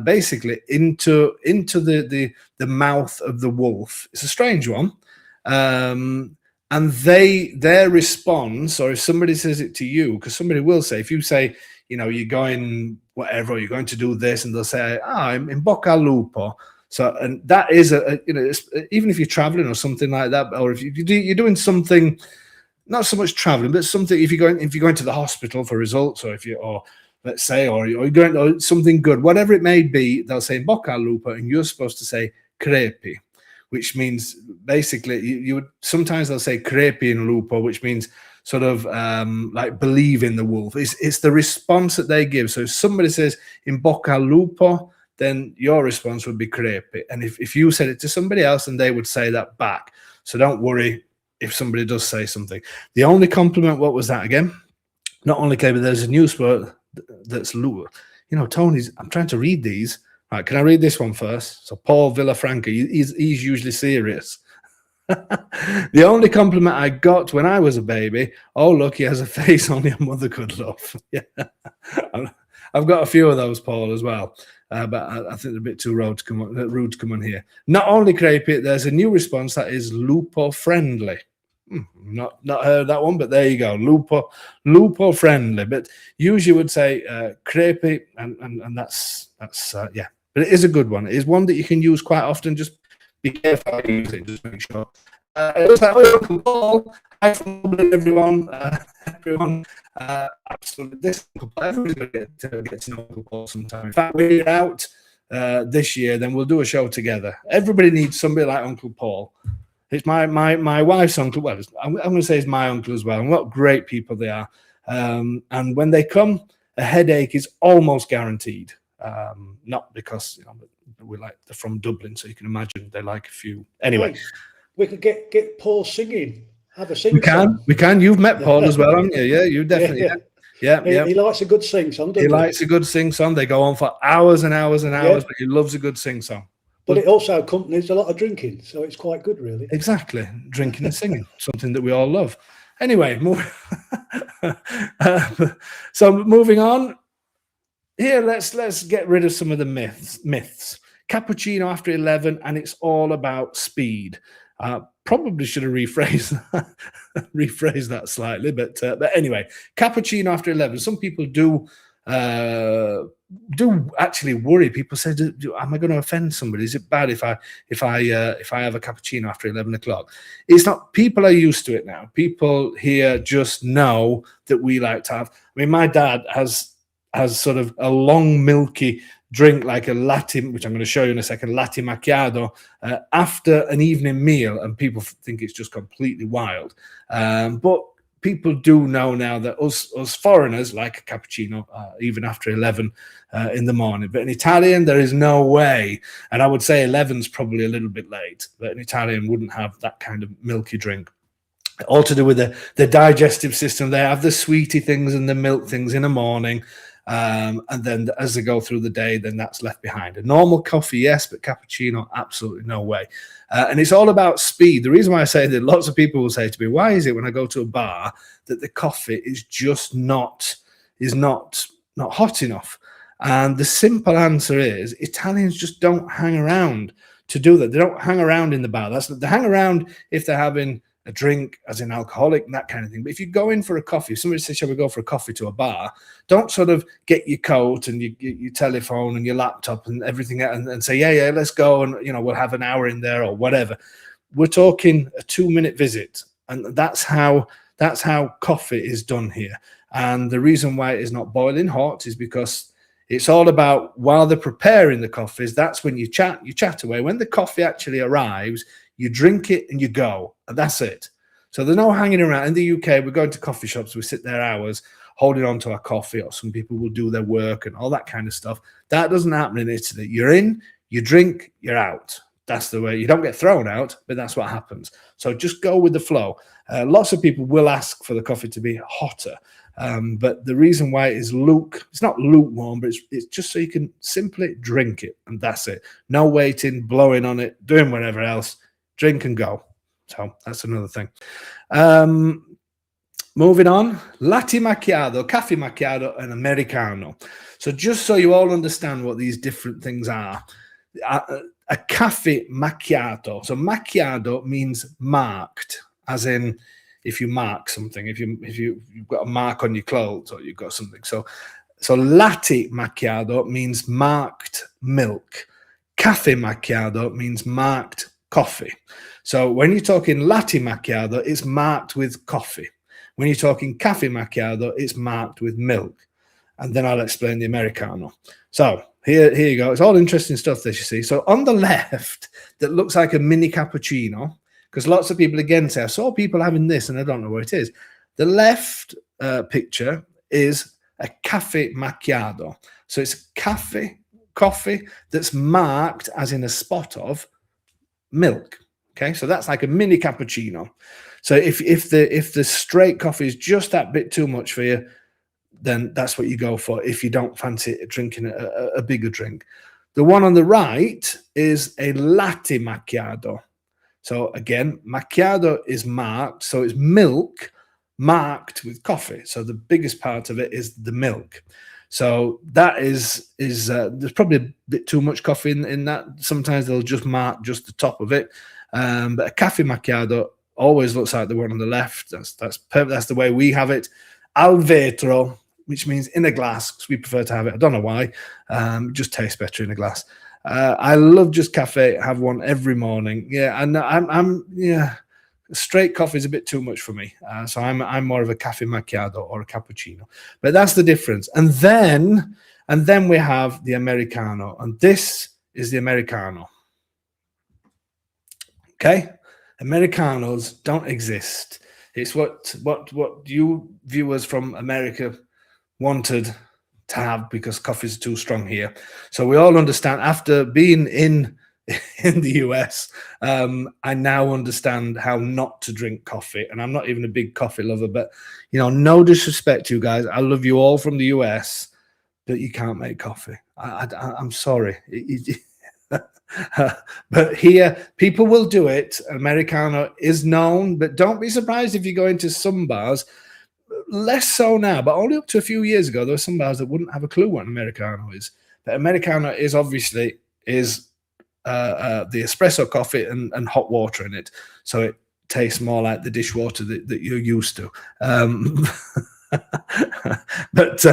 basically into the mouth of the wolf. It's a strange one. And their response, or if somebody says it to you, because somebody will say, if you say, you're going whatever, you're going to do this, and they'll say, I'm in bocca al lupo. So, and that is even if you're traveling or something like that, or if you're doing something, not so much traveling, but something, if you're going to the hospital for results, or let's say, or you're going to something good, whatever it may be, they'll say in bocca al lupo, and you're supposed to say crepi, which means basically you would, sometimes they'll say crepi in lupo, which means sort of like believe in the wolf. It's the response that they give. So if somebody says in bocca al lupo, then your response would be crepi. And if you said it to somebody else, then they would say that back. So don't worry if somebody does say something. The only compliment, what was that again? Not only crepi, there's a new sport that's lupo. Tony's, I'm trying to read these. Right, can I read this one first? So Paul Villafranca, he's usually serious. The only compliment I got when I was a baby, oh look, he has a face only a mother could love. Yeah, I've got a few of those, Paul, as well. But I think they're a bit too rude to come on here. Not only creepy, there's a new response that is lupo friendly. Not heard that one, but there you go, lupo friendly. But usually would say creepy, and that's yeah. But it is a good one. It is one that you can use quite often. Just be careful how you use it. Just make sure. It looks like Uncle Paul. Hi from everyone. Everyone. Absolutely. This Uncle Paul. Everybody's going to get to know Uncle Paul sometime. In fact, when you're out this year, then we'll do a show together. Everybody needs somebody like Uncle Paul. It's my wife's uncle. Well, I'm going to say it's my uncle as well. And what great people they are. And when they come, a headache is almost guaranteed. Not because they're from Dublin, so you can imagine they like a few. Anyway, nice. We could get Paul singing. Have a sing. We can. You've met Paul as well, haven't you? Yeah, you definitely. Yeah. He likes a good sing song. He likes a good sing song. They go on for hours and hours and hours, but he loves a good sing song. But it also accompanies a lot of drinking, so it's quite good, really. Exactly, drinking and singing, something that we all love. Anyway, so moving on. Here, let's get rid of some of the myths. Cappuccino after 11, and it's all about speed. Probably should have rephrased that slightly, but anyway, cappuccino after 11. Some people do actually worry. People say, "Am I going to offend somebody? Is it bad if I have a cappuccino after 11 o'clock?" It's not. People are used to it now. People here just know that we like to have. I mean, my dad has sort of a long milky drink, like a latte, which I'm going to show you in a second, latte macchiato, after an evening meal, and people think it's just completely wild. But people do know now that us foreigners like a cappuccino even after 11 in the morning. But in Italian, there is no way, and I would say 11's probably a little bit late, but an Italian wouldn't have that kind of milky drink. All to do with the digestive system. They have the sweetie things and the milk things in the morning. And then as they go through the day, then that's left behind. A normal coffee, yes, but cappuccino, absolutely no way. And it's all about speed. The reason why I say that, lots of people will say to me, why is it when I go to a bar that the coffee is just not hot enough? And the simple answer is Italians just don't hang around to do that. They don't hang around in the bar. They hang around if they're having a drink, as in alcoholic and that kind of thing. But if you go in for a coffee, if somebody says, shall we go for a coffee to a bar, don't sort of get your coat and your telephone and your laptop and everything and say, yeah, let's go, and we'll have an hour in there or whatever. We're talking a 2-minute visit, and that's how coffee is done here. And the reason why it is not boiling hot is because It's all about while they're preparing the coffees, that's when you chat away. When the coffee actually arrives, you drink it and you go, and that's it. So there's no hanging around. In the UK, we're going to coffee shops, we sit there hours holding on to our coffee, or some people will do their work and all that kind of stuff. That doesn't happen in Italy. You're in, you drink, you're out. That's the way. You don't get thrown out, but that's what happens. So just go with the flow. Lots of people will ask for the coffee to be hotter, but the reason why it is it's not lukewarm, but it's just so you can simply drink it, and that's it. No waiting, blowing on it, doing whatever else. Drink and go. So that's another thing. Moving on, latte macchiato, caffè macchiato, and americano. So just so you all understand what these different things are, a caffè macchiato. So macchiato means marked, as in if you mark something, if you've got a mark on your clothes or you've got something. So latte macchiato means marked milk. Caffè macchiato means marked coffee. So when you're talking latte macchiato, it's marked with coffee. When you're talking caffè macchiato, it's marked with milk. And then I'll explain the americano. So here you go. It's all interesting stuff, this, you see. So on the left, that looks like a mini cappuccino, because lots of people, again, say, I saw people having this, and I don't know what it is. The left picture is a caffè macchiato. So it's coffee that's marked as in a spot of milk. Okay, so that's like a mini cappuccino. So if the straight coffee is just that bit too much for you, then that's what you go for if you don't fancy drinking a bigger drink. The one on the right is a latte macchiato. So again, macchiato is marked, so it's milk marked with coffee. So the biggest part of it is the milk. So that is there's probably a bit too much coffee in that. Sometimes they'll just mark just the top of it. But a caffè macchiato always looks like the one on the left. That's perfect. That's the way we have it. Al vetro, which means in a glass, because we prefer to have it. I don't know why. It just tastes better in a glass. I love just cafe. Have one every morning. Yeah, and I'm straight coffee is a bit too much for me. So I'm more of a caffè macchiato or a cappuccino. But that's the difference. And then we have the americano, and this is the americano. Okay, americanos don't exist. It's what you viewers from America wanted to have, because coffee is too strong here. So we all understand, after being in the US, I now understand how not to drink coffee. And I'm not even a big coffee lover, but no disrespect to you guys. I love you all from the US, but you can't make coffee. I'm sorry. But here, people will do it. Americano is known, but don't be surprised if you go into some bars. Less so now, but only up to a few years ago, there were some bars that wouldn't have a clue what Americano is. But Americano is obviously the espresso coffee and hot water in it. So it tastes more like the dishwater that you're used to. But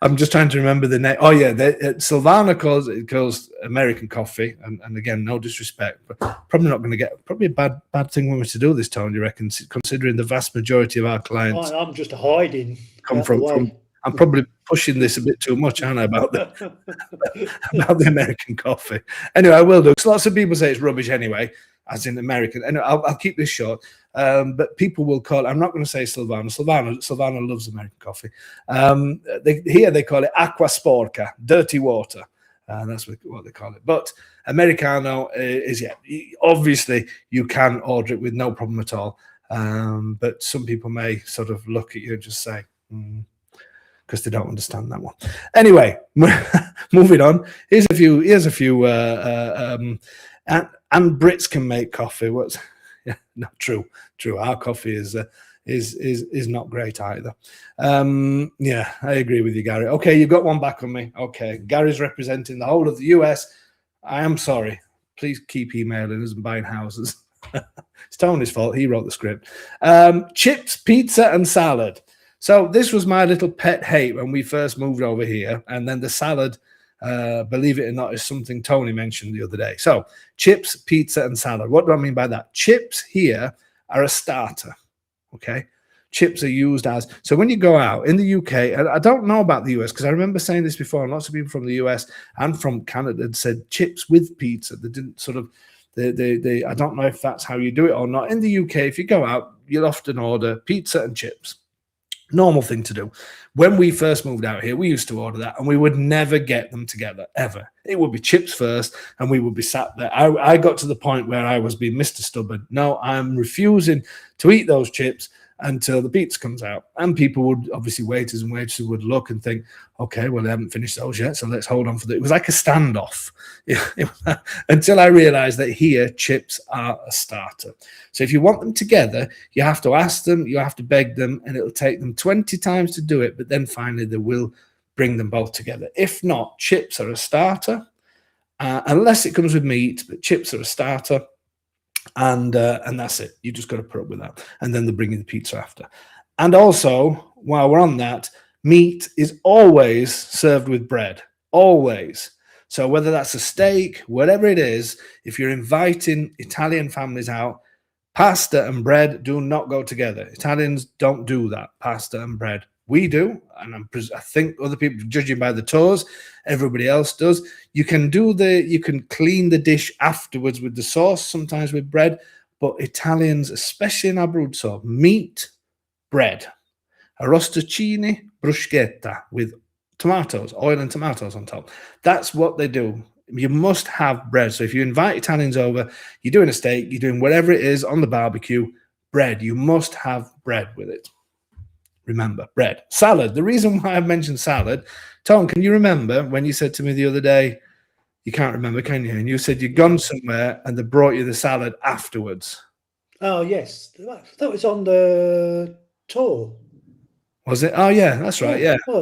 I'm just trying to remember the name. Oh yeah, Silvana calls American coffee, and again, no disrespect, but probably not going to get a bad thing when we're to do this, Tony. You reckon, considering the vast majority of our clients, I'm just hiding. Come from. I'm probably pushing this a bit too much, aren't I, about the American coffee? Anyway, I will do. Because lots of people say it's rubbish anyway, as in American. Anyway, I'll keep this short. But people will call it, I'm not going to say Silvana. Silvana loves American coffee. Here they call it acqua sporca, dirty water. That's what they call it. But Americano is, obviously you can order it with no problem at all. But some people may sort of look at you and just say, because they don't understand that one. Anyway, moving on. Here's a few. And Brits can make coffee. No, true. Our coffee is not great either. I agree with you, Gary. Okay, you've got one back on me. Okay, Gary's representing the whole of the US. I am sorry. Please keep emailing us and buying houses. It's Tony's fault. He wrote the script. Chips, pizza, and salad. So this was my little pet hate when we first moved over here, and then the salad, believe it or not, is something Tony mentioned the other day. So chips, pizza, and salad. What do I mean by that? Chips here are a starter. Okay, chips are used as. So when you go out in the UK, and I don't know about the US because I remember saying this before, and lots of people from the US and from Canada had said chips with pizza. They didn't sort of, I don't know if that's how you do it or not. In the UK, if you go out, you'll often order pizza and chips. Normal thing to do. When we first moved out here, we used to order that and we would never get them together, ever. It would be chips first and we would be sat there. I got to the point where I was being Mr. Stubborn. No, I'm refusing to eat those chips until the pizza comes out. And people would, obviously waiters and waitresses would look and think, okay, well, they haven't finished those yet, so let's hold on for that. It was like a standoff until I realized that here chips are a starter. So if you want them together, you have to ask them, you have to beg them, and it'll take them 20 times to do it, but then finally they will bring them both together. If not, chips are a starter, unless it comes with meat, but chips are a starter. And that's it. You just got to put up with that. And then they bring in the pizza after. And also, while we're on that, meat is always served with bread. Always. So whether that's a steak, whatever it is, if you're inviting Italian families out, pasta and bread do not go together. Italians don't do that, pasta and bread. We do, and I think other people, judging by the tours, everybody else does. You can clean the dish afterwards with the sauce, sometimes with bread, but Italians, especially in Abruzzo, meat, bread, arrosticini, bruschetta with tomatoes, oil and tomatoes on top. That's what they do. You must have bread. So if you invite Italians over, you're doing a steak, you're doing whatever it is on the barbecue, bread. You must have bread with it. Remember, bread. Salad. The reason why I mentioned salad, Tom, can you remember when you said to me the other day, you can't remember, can you? And you said you'd gone somewhere and they brought you the salad afterwards. Oh, yes. That was on the tour. Was it? Oh, yeah, that's right. Yeah. Oh,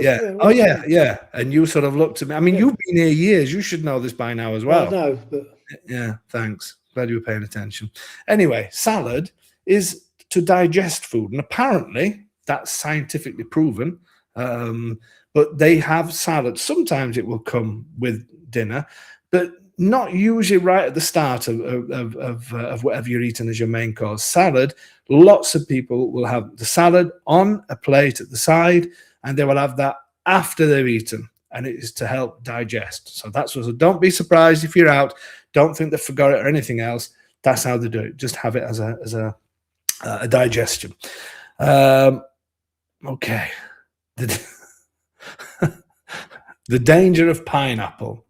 yeah. And you sort of looked at me. I mean, you've been here years. You should know this by now as well. I know, but yeah, thanks. Glad you were paying attention. Anyway, salad is to digest food. And apparently, that's scientifically proven. But they have salad. Sometimes it will come with dinner, but not usually right at the start of whatever you're eating as your main course. Salad, lots of people will have the salad on a plate at the side, and they will have that after they've eaten, and it is to help digest. So that's what. So don't be surprised if you're out. Don't think they forgot it or anything else. That's how they do it. Just have it as a digestion. Okay. The danger of pineapple.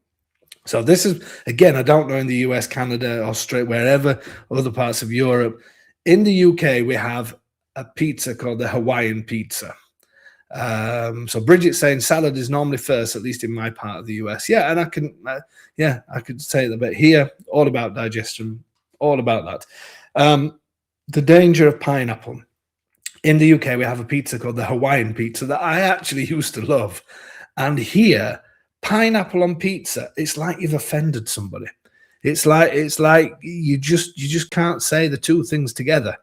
So this is, again, I don't know in the US, Canada, Australia, wherever, other parts of Europe. In the UK, we have a pizza called the Hawaiian pizza. So Bridget's saying salad is normally first, at least in my part of the US. Yeah, and I could say that, but here, all about digestion, all about that. The danger of pineapple. In the UK, we have a pizza called the Hawaiian pizza that I actually used to love. And here, pineapple on pizza, it's like you've offended somebody. It's like you just can't say the two things together.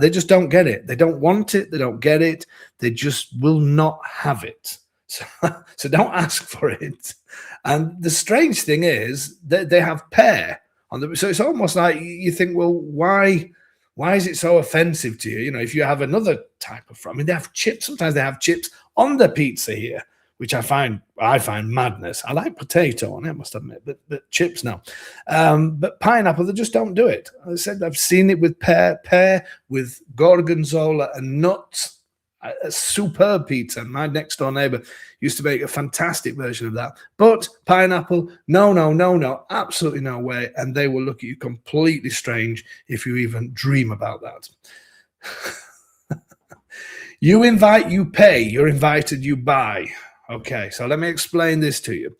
They just don't get it. They don't want it. They don't get it. They just will not have it. So don't ask for it. And the strange thing is that they have pear on the. So it's almost like you think, well, why is it so offensive to you? You know, if you have another type of, I mean, they have chips. Sometimes they have chips on the pizza here, which I find madness. I like potato on it, I must admit, but chips no. But pineapple, they just don't do it. I said I've seen it with pear with gorgonzola and nuts. A superb pizza. My next door neighbor used to make a fantastic version of that. But pineapple, no, absolutely no way. And they will look at you completely strange if you even dream about that. You invite, you pay. You're invited, you buy. Okay, so let me explain this to you.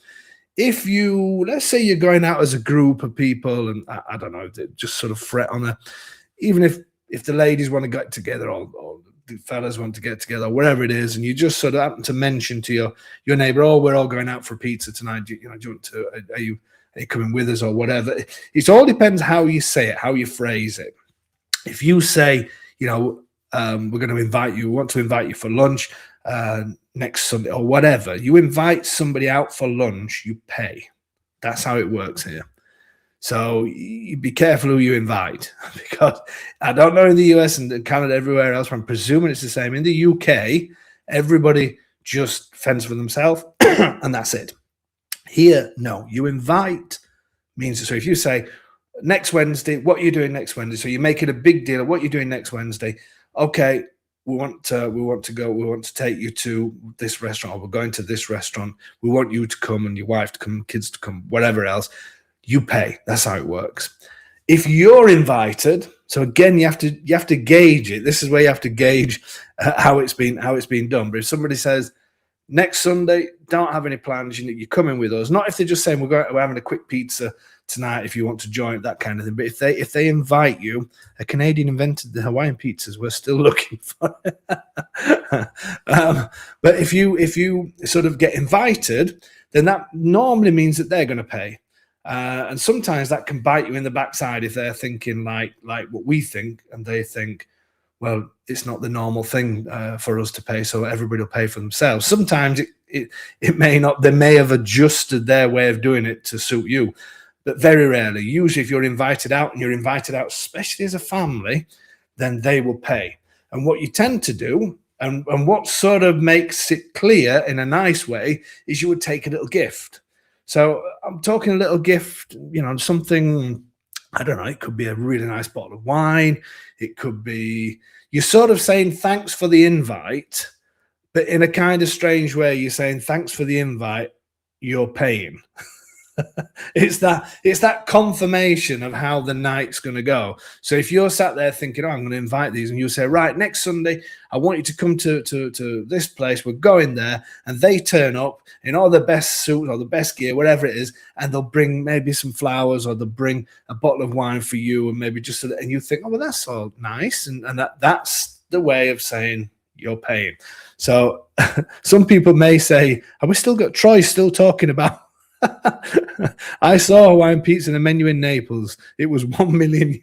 If you, let's say you're going out as a group of people and I don't know, just sort of fret on a, even if the ladies want to get together or the fellas want to get together, whatever it is, and you just sort of happen to mention to your neighbor, oh, we're all going out for pizza tonight. Do you want to, are you coming with us or whatever? It all depends how you say it, how you phrase it. If you say, we're going to invite you, we want to invite you for lunch next Sunday or whatever, you invite somebody out for lunch, you pay. That's how it works here. So you be careful who you invite, because I don't know in the US and Canada, everywhere else, but I'm presuming it's the same. In the UK, everybody just fends for themselves and that's it. Here, no, you invite means, so if you say next Wednesday, what are you doing next Wednesday? So you make it a big deal of what you're doing next Wednesday. Okay, we want to take you to this restaurant, or we're going to this restaurant. We want you to come and your wife to come, kids to come, whatever else. You pay. That's how it works. If you're invited, so again, you have to gauge it. This is where you have to gauge how it's been done. But if somebody says next Sunday, don't have any plans, you're coming with us. Not if they're just saying we're having a quick pizza tonight if you want to join, that kind of thing. But if they invite you, a Canadian invented the Hawaiian pizzas. We're still looking for it. But if you sort of get invited, then that normally means that they're going to pay. And sometimes that can bite you in the backside if they're thinking like what we think, and they think, well, it's not the normal thing for us to pay, so everybody will pay for themselves. Sometimes it may not. They may have adjusted their way of doing it to suit you, but very rarely. Usually, if you're invited out, and you're invited out, especially as a family, then they will pay. And what you tend to do, and what sort of makes it clear in a nice way, is you would take a little gift. So I'm talking a little gift, something, I don't know, it could be a really nice bottle of wine. It could be, you're sort of saying thanks for the invite, but in a kind of strange way, you're saying thanks for the invite, you're paying. It's that confirmation of how the night's going to go. So if you're sat there thinking, oh, I'm going to invite these, and you say, right, next Sunday, I want you to come to this place. We're going there, and they turn up in all the best suit or the best gear, whatever it is, and they'll bring maybe some flowers, or they'll bring a bottle of wine for you, and maybe just, and you think, oh, well, that's all nice, and that's the way of saying you're paying. So some people may say, have we still got Troy still talking about? I saw Hawaiian pizza in a menu in Naples. It was €1 million.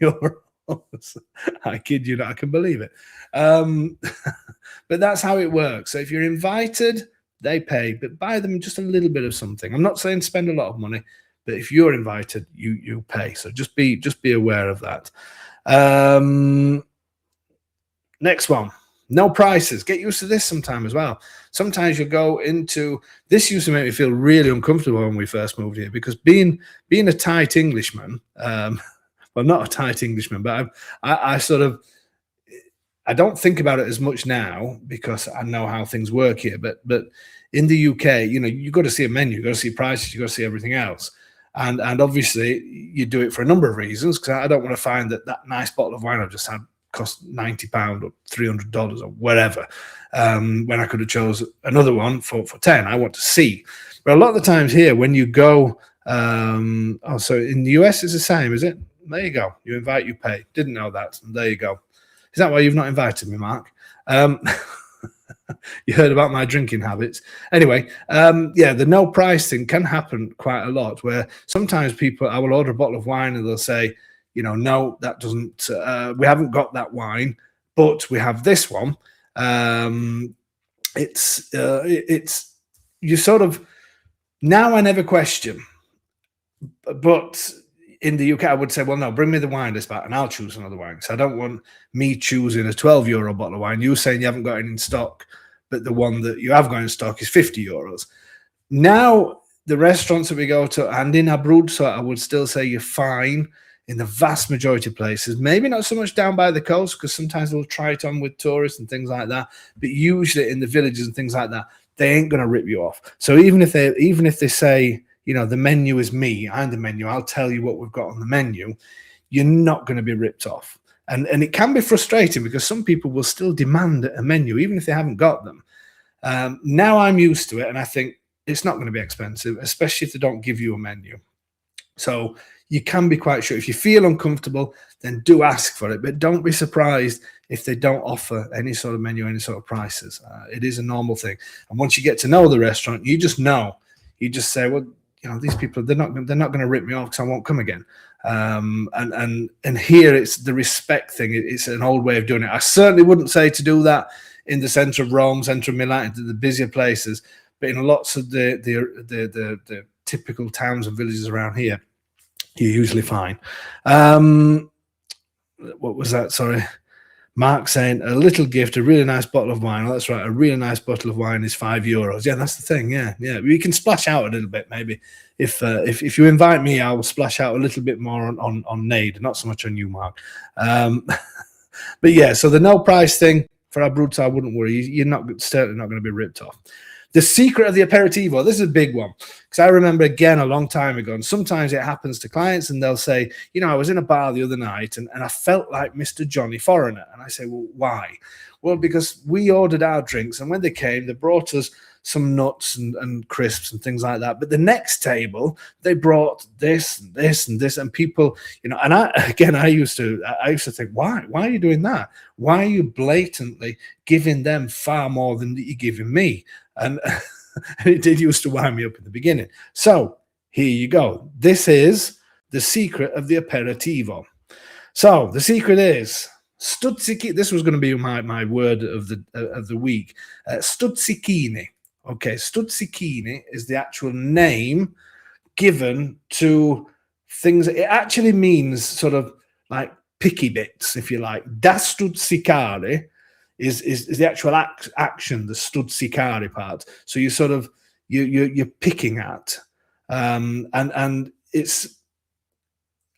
I kid you not, I can believe it. But that's how it works. So if you're invited, they pay, but buy them just a little bit of something. I'm not saying spend a lot of money, but if you're invited, you pay. So just be aware of that. Next one. No prices. Get used to this sometime as well. Sometimes you go into, this used to make me feel really uncomfortable when we first moved here, because being a tight Englishman, well, not a tight Englishman, but I don't think about it as much now because I know how things work here. But in the UK, you've got to see a menu, you've got to see prices, you've got to see everything else. And obviously you do it for a number of reasons, because I don't want to find that nice bottle of wine I've just had cost £90 or $300 or whatever, when I could have chose another one for 10. I want to see. But a lot of the times here, when you go, so in the US it's the same, is it? There you go. You invite, you pay. Didn't know that. And there you go. Is that why you've not invited me, Mark? You heard about my drinking habits. Anyway, the no price thing can happen quite a lot, where sometimes I will order a bottle of wine and they'll say, no, that doesn't, we haven't got that wine, but we have this one. It's you sort of, now I never question, but in the UK I would say, well, no, bring me the wine list back and I'll choose another wine. So I don't want me choosing a €12 bottle of wine. You saying you haven't got it in stock, but the one that you have got in stock is €50. Now, the restaurants that we go to, and in Abruzzo, I would still say you're fine in the vast majority of places. Maybe not so much down by the coast, because sometimes they'll try it on with tourists and things like that. But usually in the villages and things like that, they ain't going to rip you off. So even if they say, the menu is me, I'm the menu, I'll tell you what we've got on the menu, you're not going to be ripped off. And it can be frustrating, because some people will still demand a menu, even if they haven't got them. Now I'm used to it, and I think it's not going to be expensive, especially if they don't give you a menu. So you can be quite sure. If you feel uncomfortable, then do ask for it, but don't be surprised if they don't offer any sort of menu, any sort of prices. It is a normal thing. And once you get to know the restaurant, you just know. You just say, well, these people, they're not going to rip me off because I won't come again. And here it's the respect thing. It's an old way of doing it. I certainly wouldn't say to do that in the center of Rome, center of Milan, into the busier places, but in lots of the typical towns and villages around here, you're usually fine. What was that? Sorry. Mark saying a little gift, a really nice bottle of wine. Oh, that's right. A really nice bottle of wine is €5. Yeah, that's the thing. Yeah. We can splash out a little bit, maybe. If you invite me, I will splash out a little bit more on Nade, not so much on you, Mark. But yeah, so the no price thing for our brutes, I wouldn't worry. You're certainly not going to be ripped off. The secret of the aperitivo. This is a big one because I remember again a long time ago, and sometimes it happens to clients, and they'll say, I was in a bar the other night, and I felt like Mr. Johnny Foreigner, and I say, well, why? Well, because we ordered our drinks, and when they came, they brought us some nuts and crisps and things like that. But the next table, they brought this and this and this, and people, and I used to think, why are you doing that? Why are you blatantly giving them far more than you're giving me? And it did used to wind me up in the beginning. So here you go. This is the secret of the aperitivo. So the secret is stuzzicchini. This was going to be my word of the week. Stuzzicchini. Okay, stuzzicchini is the actual name given to things. It actually means sort of like picky bits, if you like. Da stuzzicare is the actual action, the stuzzicare part. So you sort of you're picking at, and it's.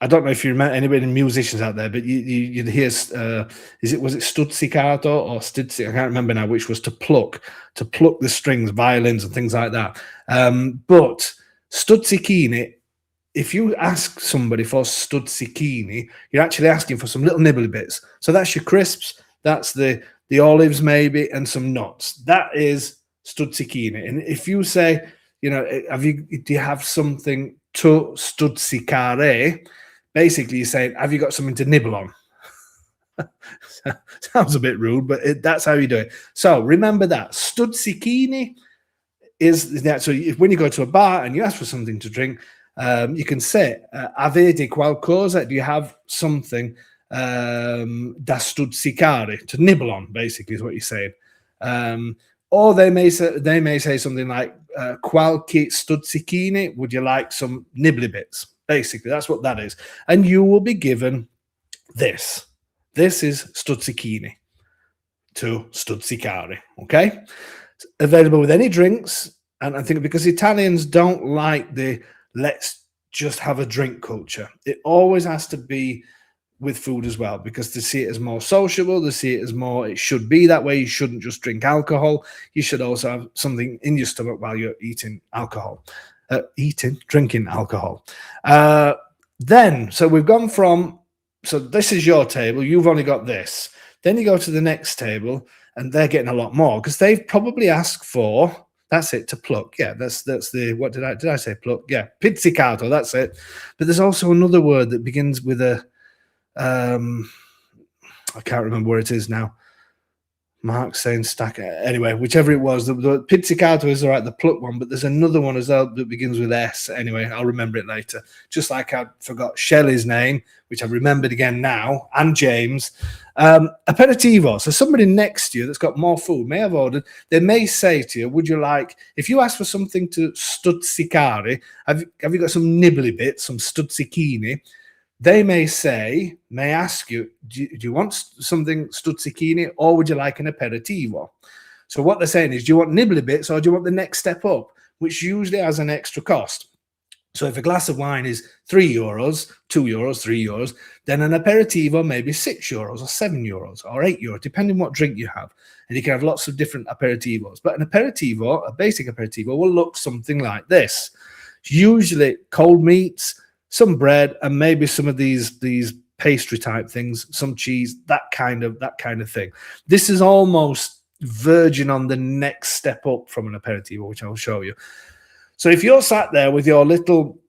I don't know if you remember anybody musicians out there, but you'd hear was it stuzzicato or stizzic? I can't remember now which was to pluck the strings, violins and things like that. But stuzzicchini, if you ask somebody for stuzzicchini, you're actually asking for some little nibbly bits. So that's your crisps, that's the olives maybe, and some nuts. That is stuzzicchini. And if you say, do you have something to stuzzicare? Basically, you're saying, have you got something to nibble on? Sounds a bit rude, but that's how you do it. So remember that. Stuzzicchini is that. So when you go to a bar and you ask for something to drink, you can say, avete qualcosa? Do you have something da stuzzicare, to nibble on, basically, is what you're saying. Or they may say something like, qualche stuzzicchini, would you like some nibbly bits? Basically, that's what that is. And you will be given this. This is stuzzicchini, to stuzzicare, okay? It's available with any drinks, and I think because Italians don't like the let's just have a drink culture. It always has to be with food as well, because they see it as more sociable, they see it as more, it should be that way. You shouldn't just drink alcohol. You should also have something in your stomach while you're eating alcohol. Drinking alcohol. Then, so we've gone from, so this is your table, you've only got this. Then you go to the next table, and they're getting a lot more, because they've probably asked for, that's it, to pluck. Yeah, that's the, what did I say, pluck? Yeah, pizzicato, that's it. But there's also another word that begins with a, I can't remember where it is now. Mark saying stack. Anyway, whichever it was, the pizzicato is all right, the pluck one, but there's another one as well that begins with S. Anyway, I'll remember it later. Just like I forgot Shelley's name, which I've remembered again now, and James. Aperitivo. So somebody next to you that's got more food may have ordered. They may say to you, would you like, if you ask for something to stuzzicare, have you got some nibbly bits, some stuzzicchini? They may ask you, do you want something stuzzicchini, or would you like an aperitivo? So what they're saying is, do you want nibbly bits, or do you want the next step up, which usually has an extra cost? So if a glass of wine is €3, €2, €3, then an aperitivo may be €6 or €7 or €8, depending what drink you have. And you can have lots of different aperitivos. But an aperitivo, a basic aperitivo, will look something like this. Usually cold meats, some bread, and maybe some of these pastry type things, some cheese, that kind of thing. This is almost verging on the next step up from an aperitivo, which I'll show you. So if you're sat there with your little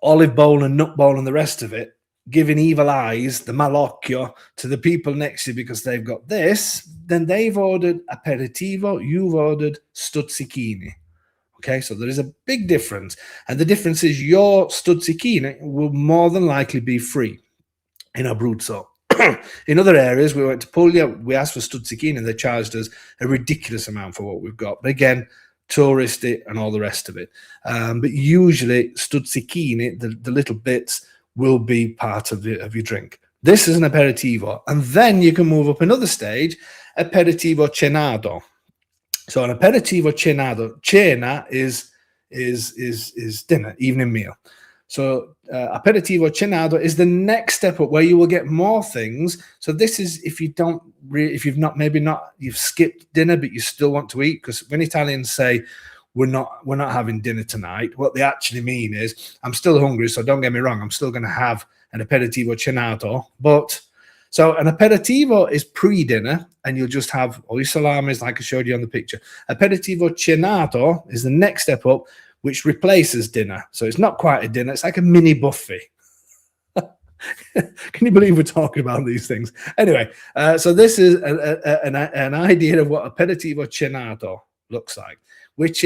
olive bowl and nut bowl and the rest of it, giving evil eyes, the malocchio, to the people next to you because they've got this, then they've ordered aperitivo, you've ordered stuzzicchini. Okay, so there is a big difference. And the difference is your stuzzicchini will more than likely be free in Abruzzo. In other areas, we went to Puglia, we asked for stuzzicchini, and they charged us a ridiculous amount for what we've got. But again, touristy and all the rest of it. But usually stuzzicchini, the little bits, will be part of your drink. This is an aperitivo, and then you can move up another stage, aperitivo cenado. So an aperitivo cenado, cena is dinner, evening meal. So aperitivo cenado is the next step up where you will get more things. So this is if you've skipped dinner but you still want to eat, because when Italians say we're not having dinner tonight, what they actually mean is I'm still hungry, so don't get me wrong, I'm still going to have an aperitivo cenato. But so an aperitivo is pre-dinner, and you'll just have all your salamis like I showed you on the picture. Aperitivo cenato is the next step up, which replaces dinner. So it's not quite a dinner, it's like a mini buffet. Can you believe we're talking about these things? Anyway, so this is an idea of what aperitivo cenato looks like, which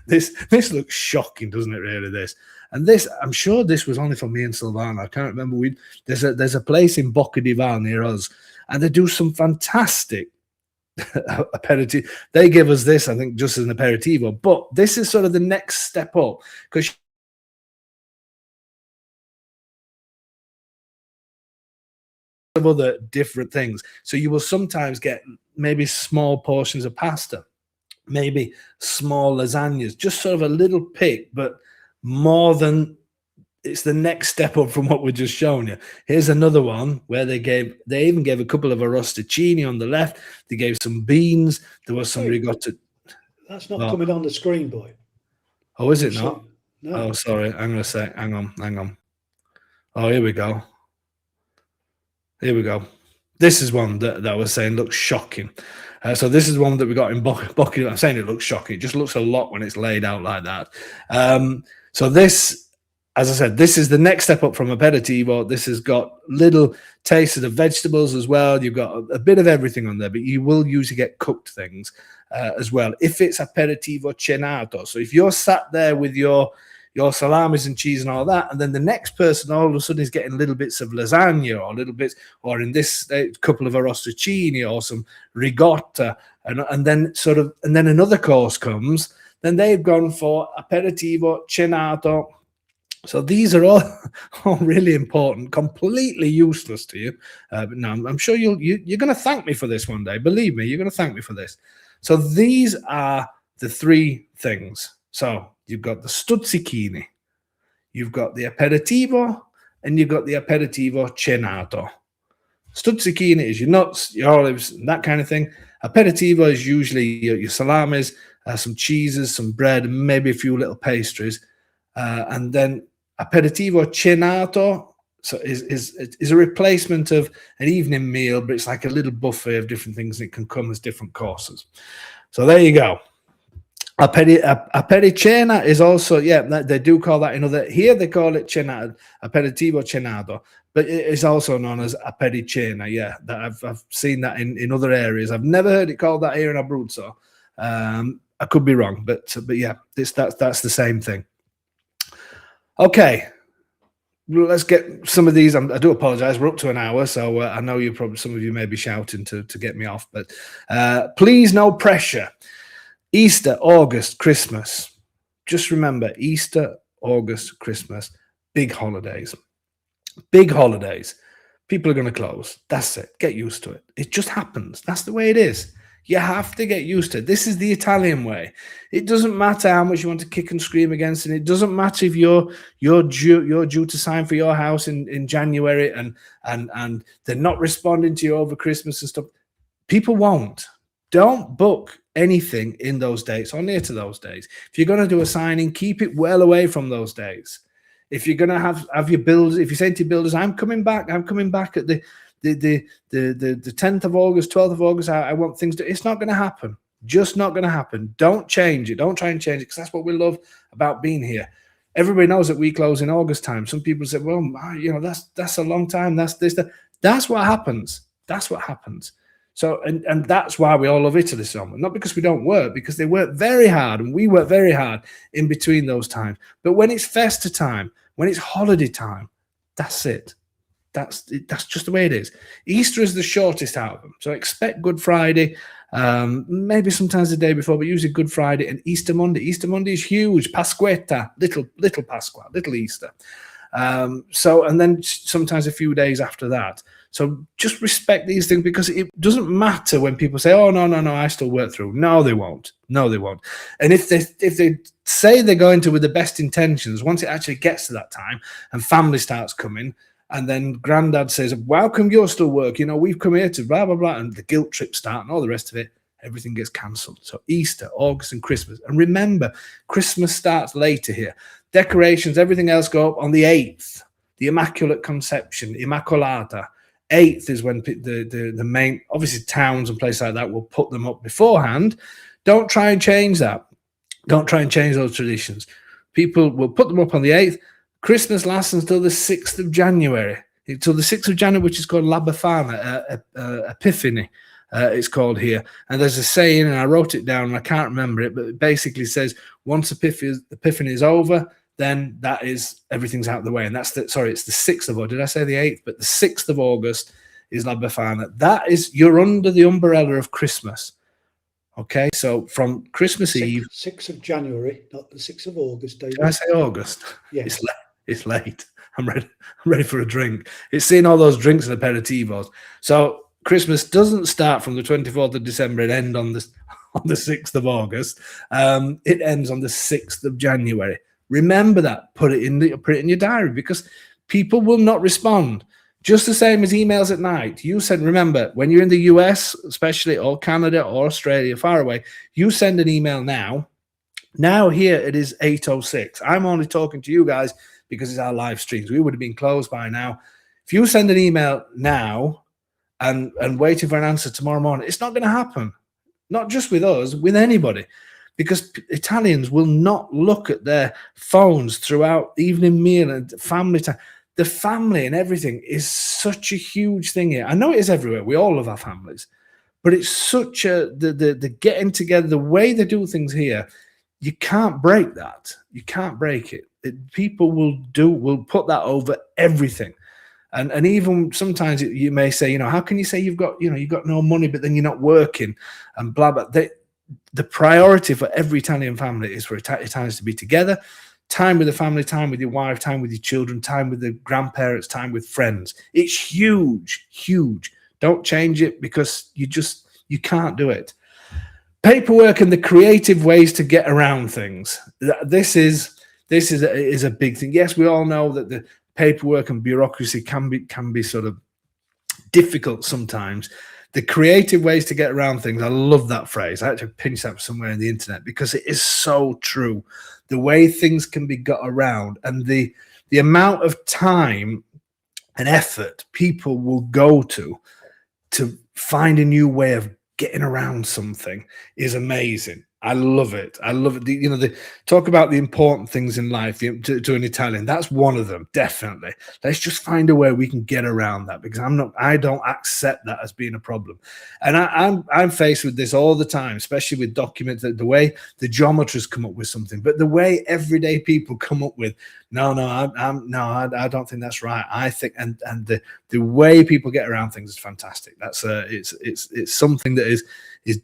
this looks shocking, doesn't it, really, this? And this, I'm sure this was only for me and Silvana. I can't remember. There's a place in Bocca di Val near us, and they do some fantastic aperitif. They give us this, I think, just as an aperitivo, but this is sort of the next step up, because of other different things. So you will sometimes get maybe small portions of pasta, maybe small lasagnas, just sort of a little pick, but more than it's the next step up from what we're just showing you. Here's another one where they even gave a couple of arrosticini on the left. They gave some beans. There was some ricotta. That's not coming on the screen, boy. Oh, is it not? No. Oh, sorry. I'm going to say, hang on. Oh, here we go. Here we go. This is one that I was saying looks shocking. So this is one that we got in Bocca. I'm saying it looks shocking. It just looks a lot when it's laid out like that. So this, as I said, this is the next step up from aperitivo. This has got little tastes of the vegetables as well. You've got a bit of everything on there, but you will usually get cooked things as well if it's aperitivo cenato. So if you're sat there with your salamis and cheese and all that, and then the next person all of a sudden is getting little bits of lasagna or little bits, or in this couple of arrosticini or some ricotta, and then another course comes, then they've gone for aperitivo cenato. So these are all really important, completely useless to you. But no, I'm sure you're going to thank me for this one day. Believe me, you're going to thank me for this. So these are the three things. So you've got the stuzzichini, you've got the aperitivo, and you've got the aperitivo cenato. Stuzzichini is your nuts, your olives, that kind of thing. Aperitivo is usually your salamis, some cheeses, some bread, and maybe a few little pastries. And then aperitivo cenato is a replacement of an evening meal, but it's like a little buffet of different things. And it can come as different courses. So there you go. Apericena is also, they do call that another. Here they call it cenado, aperitivo cenado, but it is also known as apericena. Yeah, that I've seen that in other areas. I've never heard it called that here in Abruzzo. I could be wrong, but yeah, that's the same thing. Okay, let's get some of these. I do apologize. We're up to an hour, so I know some of you may be shouting to get me off, but please, no pressure. Easter, August, Christmas. Just remember, Easter, August, Christmas, big holidays. Big holidays. People are going to close. That's it. Get used to it. It just happens. That's the way it is. You have to get used to it. This is the Italian way. It doesn't matter how much you want to kick and scream against it. It doesn't matter if you're due to sign for your house in January and they're not responding to you over Christmas and stuff. People won't. Don't book anything in those dates or near to those days. If you're going to do a signing, keep it well away from those days. If you're going to have your builders, if you say to your builders, I'm coming back at the 10th of August, 12th of August, I want things to, it's not going to happen. Just not going to happen. Don't change it. Don't try and change it, because that's what we love about being here. Everybody knows that we close in August time. Some people say, well, that's a long time. That's what happens. That's what happens. So, and that's why we all love Italy so much. Not because we don't work, because they work very hard and we work very hard in between those times. But when it's festa time, when it's holiday time, that's it. That's just the way it is. Easter is the shortest out of them. So expect Good Friday, maybe sometimes the day before, but usually Good Friday and Easter Monday. Easter Monday is huge. Pasquetta, little Pasqua, little Easter. So, and then sometimes a few days after that. So just respect these things, because it doesn't matter when people say, "Oh, no, I still work through." No, they won't. No, they won't. And if they say they're going to with the best intentions, once it actually gets to that time and family starts coming, and then granddad says, "Well, how come you're still working? We've come here to blah, blah, blah," and the guilt trip start and all the rest of it, everything gets cancelled. So Easter, August, and Christmas. And remember, Christmas starts later here. Decorations, everything else go up on the 8th, the Immaculate Conception, Immaculata. 8th is when the main, obviously towns and places like that will put them up beforehand. Don't try and change that. Don't try and change those traditions. People will put them up on the 8th. Christmas lasts until the 6th of January. Until the 6th of January, which is called La Befana, Epiphany, it's called here. And there's a saying, and I wrote it down, and I can't remember it, but it basically says, once Epiphany is over, then that is, everything's out of the way. And it's the 6th of August. Did I say the 8th? But the 6th of August is La Befana. That is, you're under the umbrella of Christmas. Okay, so from Christmas Eve. 6th of January, not the 6th of August, David. Did I say August? Yes. It's late. I'm ready for a drink. It's seeing all those drinks and aperitivos. So Christmas doesn't start from the 24th of December and end on the 6th of August. It ends on the 6th of January. Remember that. Put it in your diary, because people will not respond. Just the same as emails at night. You said, remember, when you're in the US, especially, or Canada or Australia, far away, you send an email now. Now here it is 8:06. I'm only talking to you guys because it's our live streams. We would have been closed by now. If you send an email now and waiting for an answer tomorrow morning, it's not going to happen. Not just with us, with anybody. Because Italians will not look at their phones throughout evening meal and family time. The family and everything is such a huge thing here. I know it is everywhere. We all love our families. But it's such the getting together, the way they do things here, you can't break that. You can't break it. People will put that over everything. And even sometimes you may say, how can you say you've got no money, but then you're not working and blah, blah. The priority for every Italian family is for Italians to be together, time with the family, time with your wife, time with your children, time with the grandparents, time with friends. It's huge, huge. Don't change it, because you can't do it. Paperwork and the creative ways to get around things. This is a big thing. Yes, we all know that the paperwork and bureaucracy can be sort of difficult sometimes. The creative ways to get around things. I love that phrase. I actually pinched that somewhere in the internet, because it is so true. The way things can be got around, and the amount of time and effort people will go to find a new way of getting around something is amazing. I love it. I love it. They talk about the important things in life to an Italian. That's one of them, definitely. Let's just find a way we can get around that, because I don't accept that as being a problem. And I'm faced with this all the time, especially with documents, the way the geometers come up with something, but the way everyday people come up with, I don't think that's right. I think, and the way people get around things is fantastic. That's it's something that is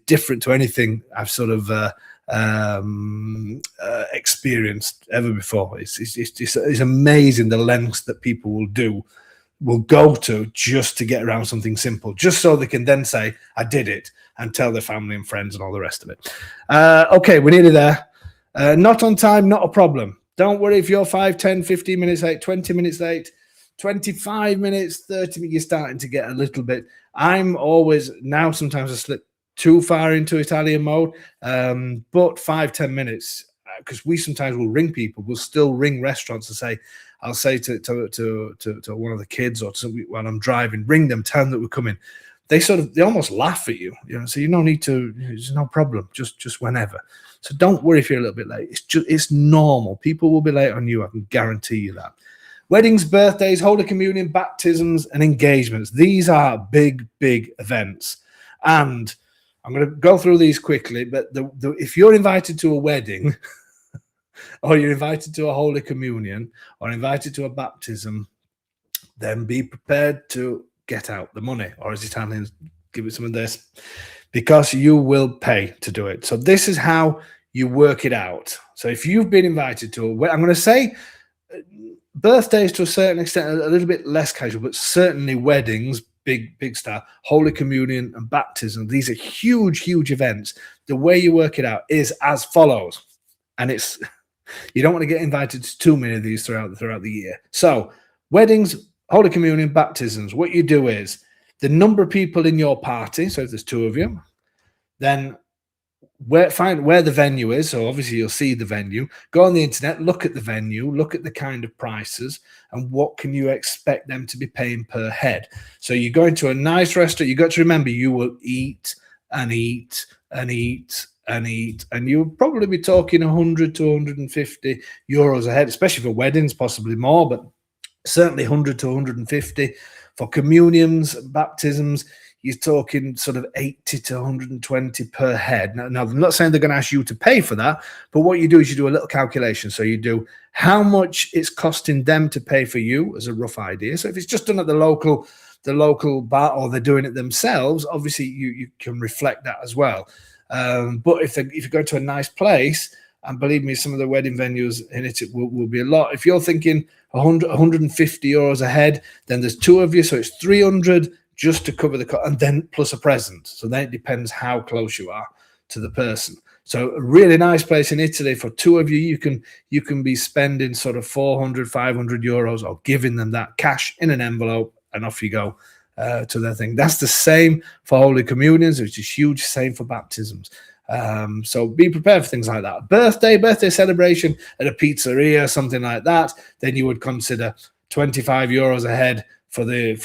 different to anything I've sort of experienced ever before. It's amazing the lengths that people will go to just to get around something simple, just so they can then say, I did it, and tell their family and friends and all the rest of it. Okay, we're nearly there. Not on time, not a problem. Don't worry if you're 5, 10, 15 minutes late, 20 minutes late, 25 minutes, 30 minutes, you're starting to get a little bit. I'm always, now sometimes I slip too far into Italian mode, but 5-10 minutes, because we sometimes will ring people. We'll still ring restaurants and say, I'll say to one of the kids, or when I'm driving, ring them, tell them that we're coming. They almost laugh at you, so you don't need to. There's no problem, just whenever. So don't worry if you're a little bit late. It's normal. People will be late on you. I can guarantee you that. Weddings, birthdays, Holy Communion, baptisms, and engagements. These are big, big events, and I'm going to go through these quickly, but if you're invited to a wedding or you're invited to a Holy Communion or invited to a baptism, then be prepared to get out the money, or as Italians, give it some of this, because you will pay to do it. So this is how you work it out. So if you've been invited to a wedding, I'm going to say birthdays to a certain extent, a little bit less casual, but certainly weddings, big style, Holy Communion and baptism. These are huge events. The way you work it out is as follows. And it's, you don't want to get invited to too many of these throughout the year. So weddings, Holy Communion, baptisms, what you do is the number of people in your party, so if there's 2 of you, then find where the venue is. So obviously you'll see the venue, go on the internet, look at the venue, look at the kind of prices and what can you expect them to be paying per head. So you go into a nice restaurant, you got to remember you will eat and eat and eat and eat, and you'll probably be talking 100 to 150 euros a head, especially for weddings, possibly more, but certainly 100 to 150 for communions, baptisms. You're talking sort of 80 to 120 per head. Now, I'm not saying they're going to ask you to pay for that, but what you do is you do a little calculation. So you do how much it's costing them to pay for you as a rough idea. So if it's just done at the local bar or they're doing it themselves, obviously you can reflect that as well. But if you go to a nice place, and believe me, some of the wedding venues in it will be a lot. If you're thinking 150 euros a head, then there's 2 of you, so it's 300 just to cover the cost, and then plus a present. So then it depends how close you are to the person. So a really nice place in Italy for 2 of you, you can be spending sort of 400, 500 euros or giving them that cash in an envelope, and off you go to their thing. That's the same for Holy Communions, which is huge. Same for baptisms. So be prepared for things like that. Birthday celebration at a pizzeria, something like that. Then you would consider 25 euros a head for the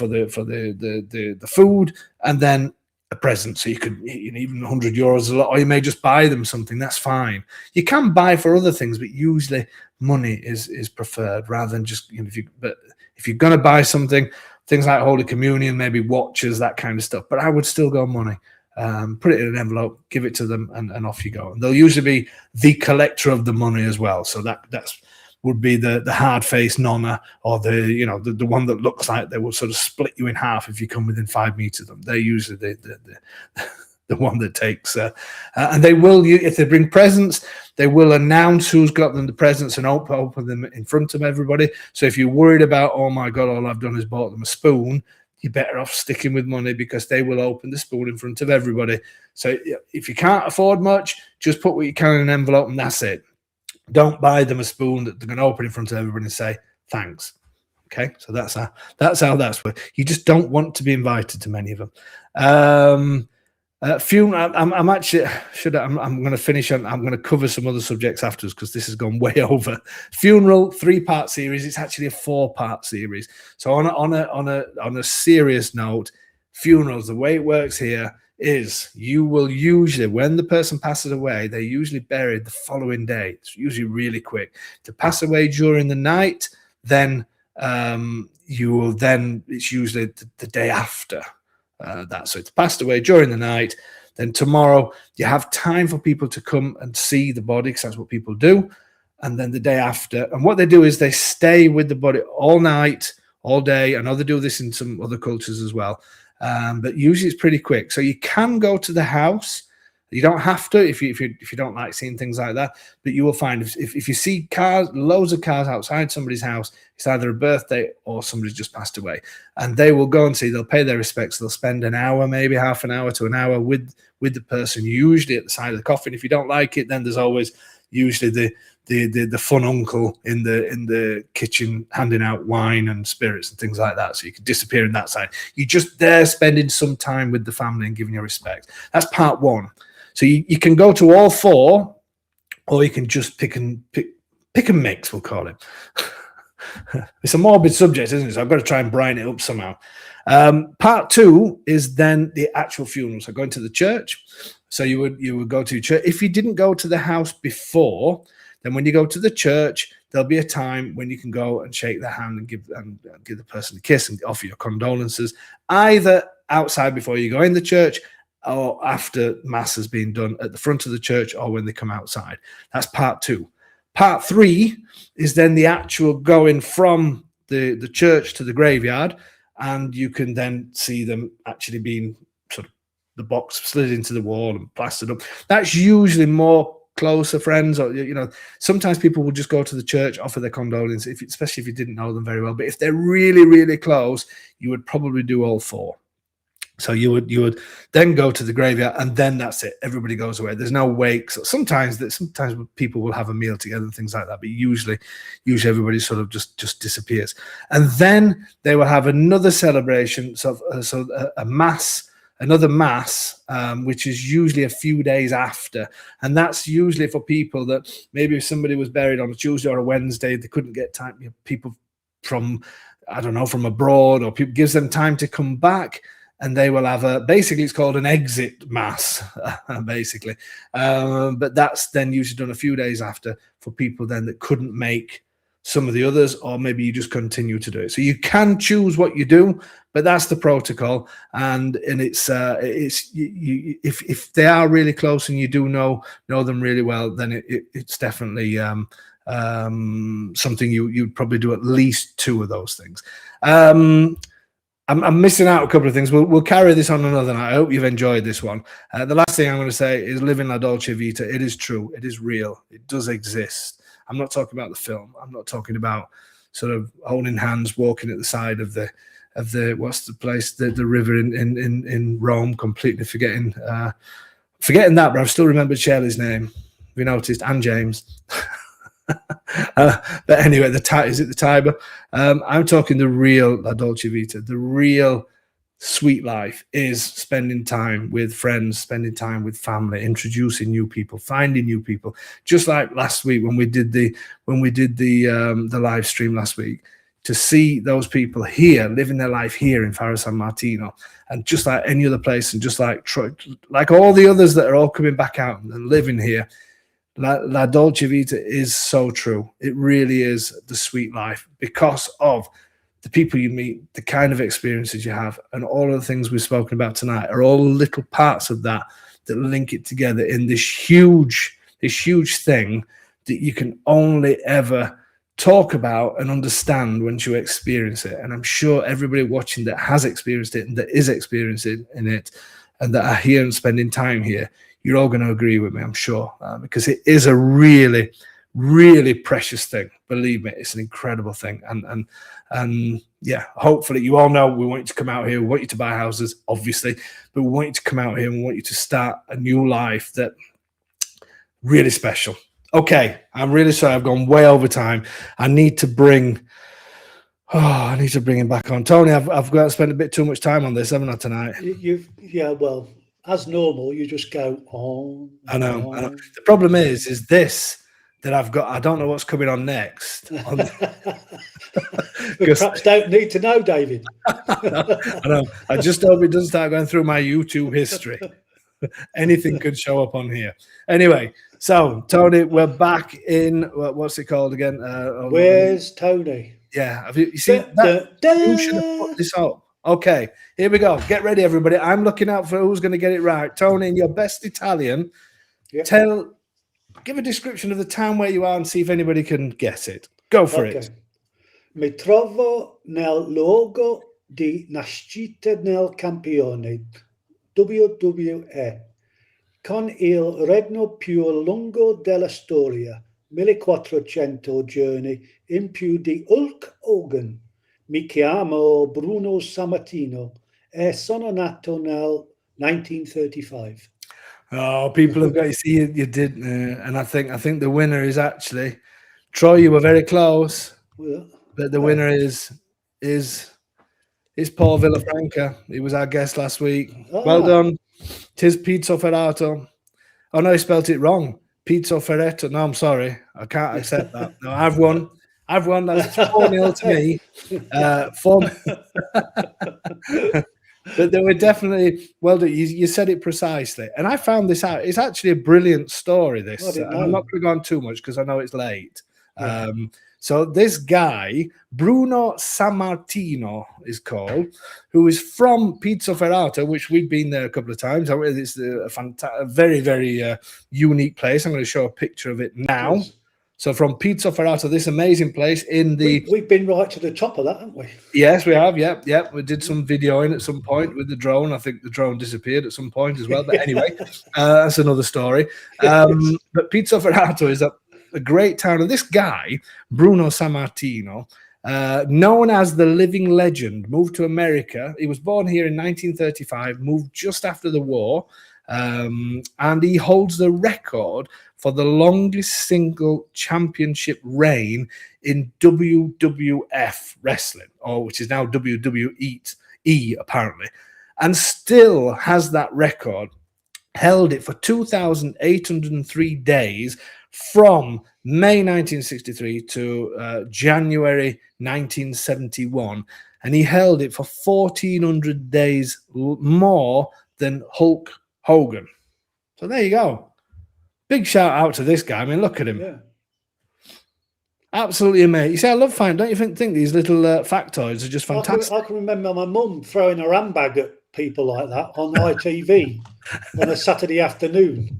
food, and then a present. So you could, even 100 euros is a lot, or you may just buy them something. That's fine. You can buy for other things, but usually money is preferred rather than just, if you're going to buy something, things like Holy Communion, maybe watches, that kind of stuff. But I would still go money. Put it in an envelope, give it to them, and off you go. And they'll usually be the collector of the money as well. So that's would be the hard-faced nonna, or the one that looks like they will sort of split you in half if you come within 5 meters of them. They're usually the one that takes, and they will, if they bring presents, they will announce who's got them the presents and open them in front of everybody. So if you're worried about, oh my God, all I've done is bought them a spoon, you're better off sticking with money, because they will open the spoon in front of everybody. So if you can't afford much, just put what you can in an envelope and that's it. Don't buy them a spoon that they're going to open in front of everybody and say thanks. Okay, so that's how that's work. You just don't want to be invited to many of them. Funeral. I'm actually I'm going to finish on. I'm going to cover some other subjects afterwards because this has gone way over. Funeral 3-part series. It's actually a 4-part series. So on a serious note, funerals. The way it works here is you will usually, when the person passes away, they're usually buried the following day. It's usually really quick. To pass away during the night, then it's usually the day after that. So it's passed away during the night, then tomorrow you have time for people to come and see the body, because that's what people do. And then the day after, and what they do is they stay with the body all night, all day. I know they do this in some other cultures as well. But usually it's pretty quick. So you can go to the house. You don't have to if you don't like seeing things like that. But you will find if you see cars, loads of cars outside somebody's house, it's either a birthday or somebody's just passed away. And they will go and see, they'll pay their respects. They'll spend an hour, maybe half an hour to an hour with the person, usually at the side of the coffin. If you don't like it, then there's always usually the fun uncle in the kitchen handing out wine and spirits and things like that, so you can disappear in that side. You're just there spending some time with the family and giving your respect. That's part 1. So you can go to all 4, or you can just pick and mix, we'll call it. It's a morbid subject, isn't it? So I've got to try and brighten it up somehow. Part 2 is then the actual funeral. So going to the church. So you would go to church. If you didn't go to the house before, then when you go to the church, there'll be a time when you can go and shake their hand and give the person a kiss and offer your condolences, either outside before you go in the church, or after mass has been done at the front of the church, or when they come outside. That's part 2. Part 3 is then the actual going from the church to the graveyard, and you can then see them actually being sort of the box slid into the wall and plastered up. That's usually more closer friends, or sometimes people will just go to the church, offer their condolences, especially if you didn't know them very well. But if they're really, really close, you would probably do all four. So you would then go to the graveyard, and then that's it. Everybody goes away. There's no wakes. Sometimes people will have a meal together and things like that, but usually everybody sort of just disappears. And then they will have another celebration, so a mass, another mass, which is usually a few days after, and that's usually for people that maybe if somebody was buried on a Tuesday or a Wednesday, they couldn't get time. People from, I don't know, from abroad, or people gives them time to come back. And they will have basically it's called an exit mass, basically. But that's then usually done a few days after for people then that couldn't make some of the others, or maybe you just continue to do it. So you can choose what you do, but that's the protocol. And if they are really close and you do know them really well, then it's definitely something you'd probably do at least two of those things. I'm missing out a couple of things. We'll carry this on another night. I hope you've enjoyed this one. The last thing I'm going to say is living La Dolce Vita. It is true. It is real. It does exist. I'm not talking about the film. I'm not talking about sort of holding hands, walking at the side of the what's the place, the river in Rome. Completely forgetting that, but I've still remembered Shirley's name. Have you noticed? And James. But anyway, is it the Tiber? I'm talking the real La Dolce Vita. The real sweet life is spending time with friends, spending time with family, introducing new people, finding new people. Just like last week when we did the live stream last week, to see those people here living their life here in Faro San Martino, and just like any other place, and just like all the others that are all coming back out and living here. La Dolce Vita is so true. It really is the sweet life because of the people you meet, the kind of experiences you have, and all of the things we've spoken about tonight are all little parts of that link it together in this huge thing that you can only ever talk about and understand once you experience it. And I'm sure everybody watching that has experienced it and that is experiencing it and that are here and spending time here, you're all going to agree with me, I'm sure, because it is a really, really precious thing. Believe me, it's an incredible thing. And yeah, hopefully you all know we want you to come out here. We want you to buy houses, obviously, but we want you to come out here and we want you to start a new life that really special. Okay, I'm really sorry I've gone way over time. I need to bring him back on. Tony, I've got to spend a bit too much time on this, haven't I, tonight? Well, as normal, you just go on. I know. The problem is this that I've got. I don't know what's coming on next. We perhaps don't need to know, David. I know. I just hope it doesn't start going through my YouTube history. Anything could show up on here. Anyway, so Tony, we're back in what's it called again? Where's Tony? Yeah, you seen that? You should have put this up. Okay, here we go. Get ready, everybody. I'm looking out for who's going to get it right. Tony, in your best Italian, give a description of the town where you are and see if anybody can guess it. Go for it. Mi trovo nel luogo di nascita nel campione WWE con il regno più lungo della storia, 1400 giorni in più di Hulk Hogan. Mi chiamo Bruno Sammartino e sono nato nel 1935. Oh, people have got you. See, you did, and I think the winner is actually Troy. You were very close, but the winner is Paul Villafranca. He was our guest last week. Well done. Tis Pizzo Ferrato. Oh no, he spelt it wrong. Pizzo Ferretto. No, I'm sorry. I can't accept that. No, I've won. That's 4-0 to me. But they were definitely well done. You said it precisely, and I found this out. It's actually a brilliant story. This I'm not going to go on too much because I know it's late. Yeah. So this guy, Bruno Sammartino, is called, who is from Pizzo Ferrato, which we've been there a couple of times. It's a very, very unique place. I'm going to show a picture of it now. So from Pizza Ferrato, this amazing place in the... We've been right to the top of that, haven't we? Yes, we have. Yep. We did some videoing at some point with the drone. I think the drone disappeared at some point as well. But anyway, that's another story. But Pizza Ferrato is a great town. And this guy, Bruno Sammartino, known as the living legend, moved to America. He was born here in 1935, moved just after the war. And he holds the record for the longest single championship reign in WWF wrestling, or which is now WWE apparently, and still has that record. Held it for 2,803 days from May 1963 to January 1971, and he held it for 1,400 days more than Hulk Hogan. So there you go. Big shout out to this guy. I mean, look at him. Yeah. Absolutely amazing. You see, I love finding, don't you think these little factoids are just fantastic? I can remember my mum throwing her handbag at people like that on ITV on a Saturday afternoon.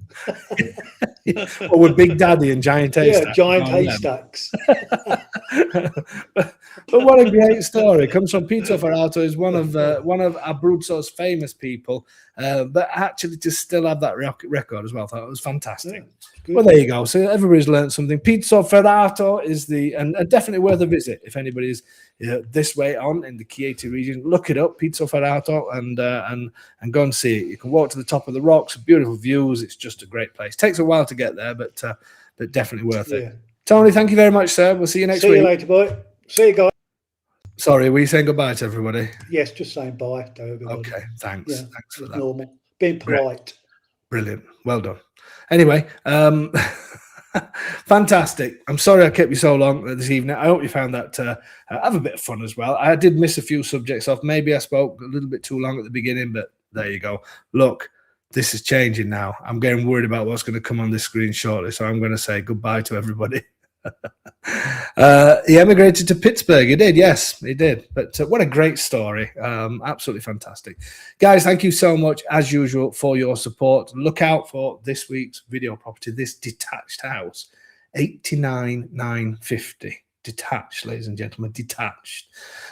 Or with Big Daddy and Giant Haystacks. Yeah, Giant Haystacks. But what a great story. Comes from Pizza Ferrato, is one of Abruzzo's famous people, but actually to still have that record as well. I thought it was fantastic. Yeah, well, there you go. So everybody's learned something. Pizza Ferrato is and definitely worth a visit if anybody's this way on in the Chieti region. Look it up, Pizza Ferrato, and go and see it. You can walk to the top of the rocks, beautiful views. It's just a great place. Takes a while to get there, but definitely worth it. Tony, thank you very much, sir. We'll see you next week. See you later, boy. See you, guys. Sorry, were you saying goodbye to everybody? Yes, just saying bye to everybody. Okay, thanks. Yeah, thanks for that. Normal. Being polite. Brilliant. Well done. Anyway, fantastic. I'm sorry I kept you so long this evening. I hope you found that have a bit of fun as well. I did miss a few subjects off. Maybe I spoke a little bit too long at the beginning, but there you go. Look, this is changing now. I'm getting worried about what's going to come on this screen shortly, so I'm going to say goodbye to everybody. He emigrated to Pittsburgh. He did, yes, he did. But what a great story. Absolutely fantastic. Guys, thank you so much, as usual, for your support. Look out for this week's video property, this detached house, 89,950. Detached, ladies and gentlemen, detached.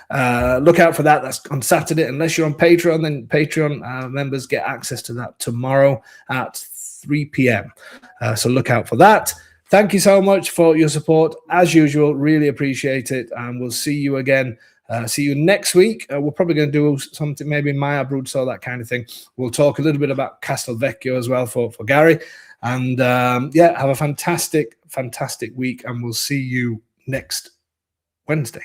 Look out for that. That's on Saturday. Unless you're on Patreon, then Patreon members get access to that tomorrow at 3 p.m. So look out for that. Thank you so much for your support. As usual, really appreciate it. And we'll see you again. See you next week. We're probably going to do something, maybe Maya Abruzzo, that kind of thing. We'll talk a little bit about Castelvecchio as well for Gary. And yeah, have a fantastic, fantastic week. And we'll see you next Wednesday.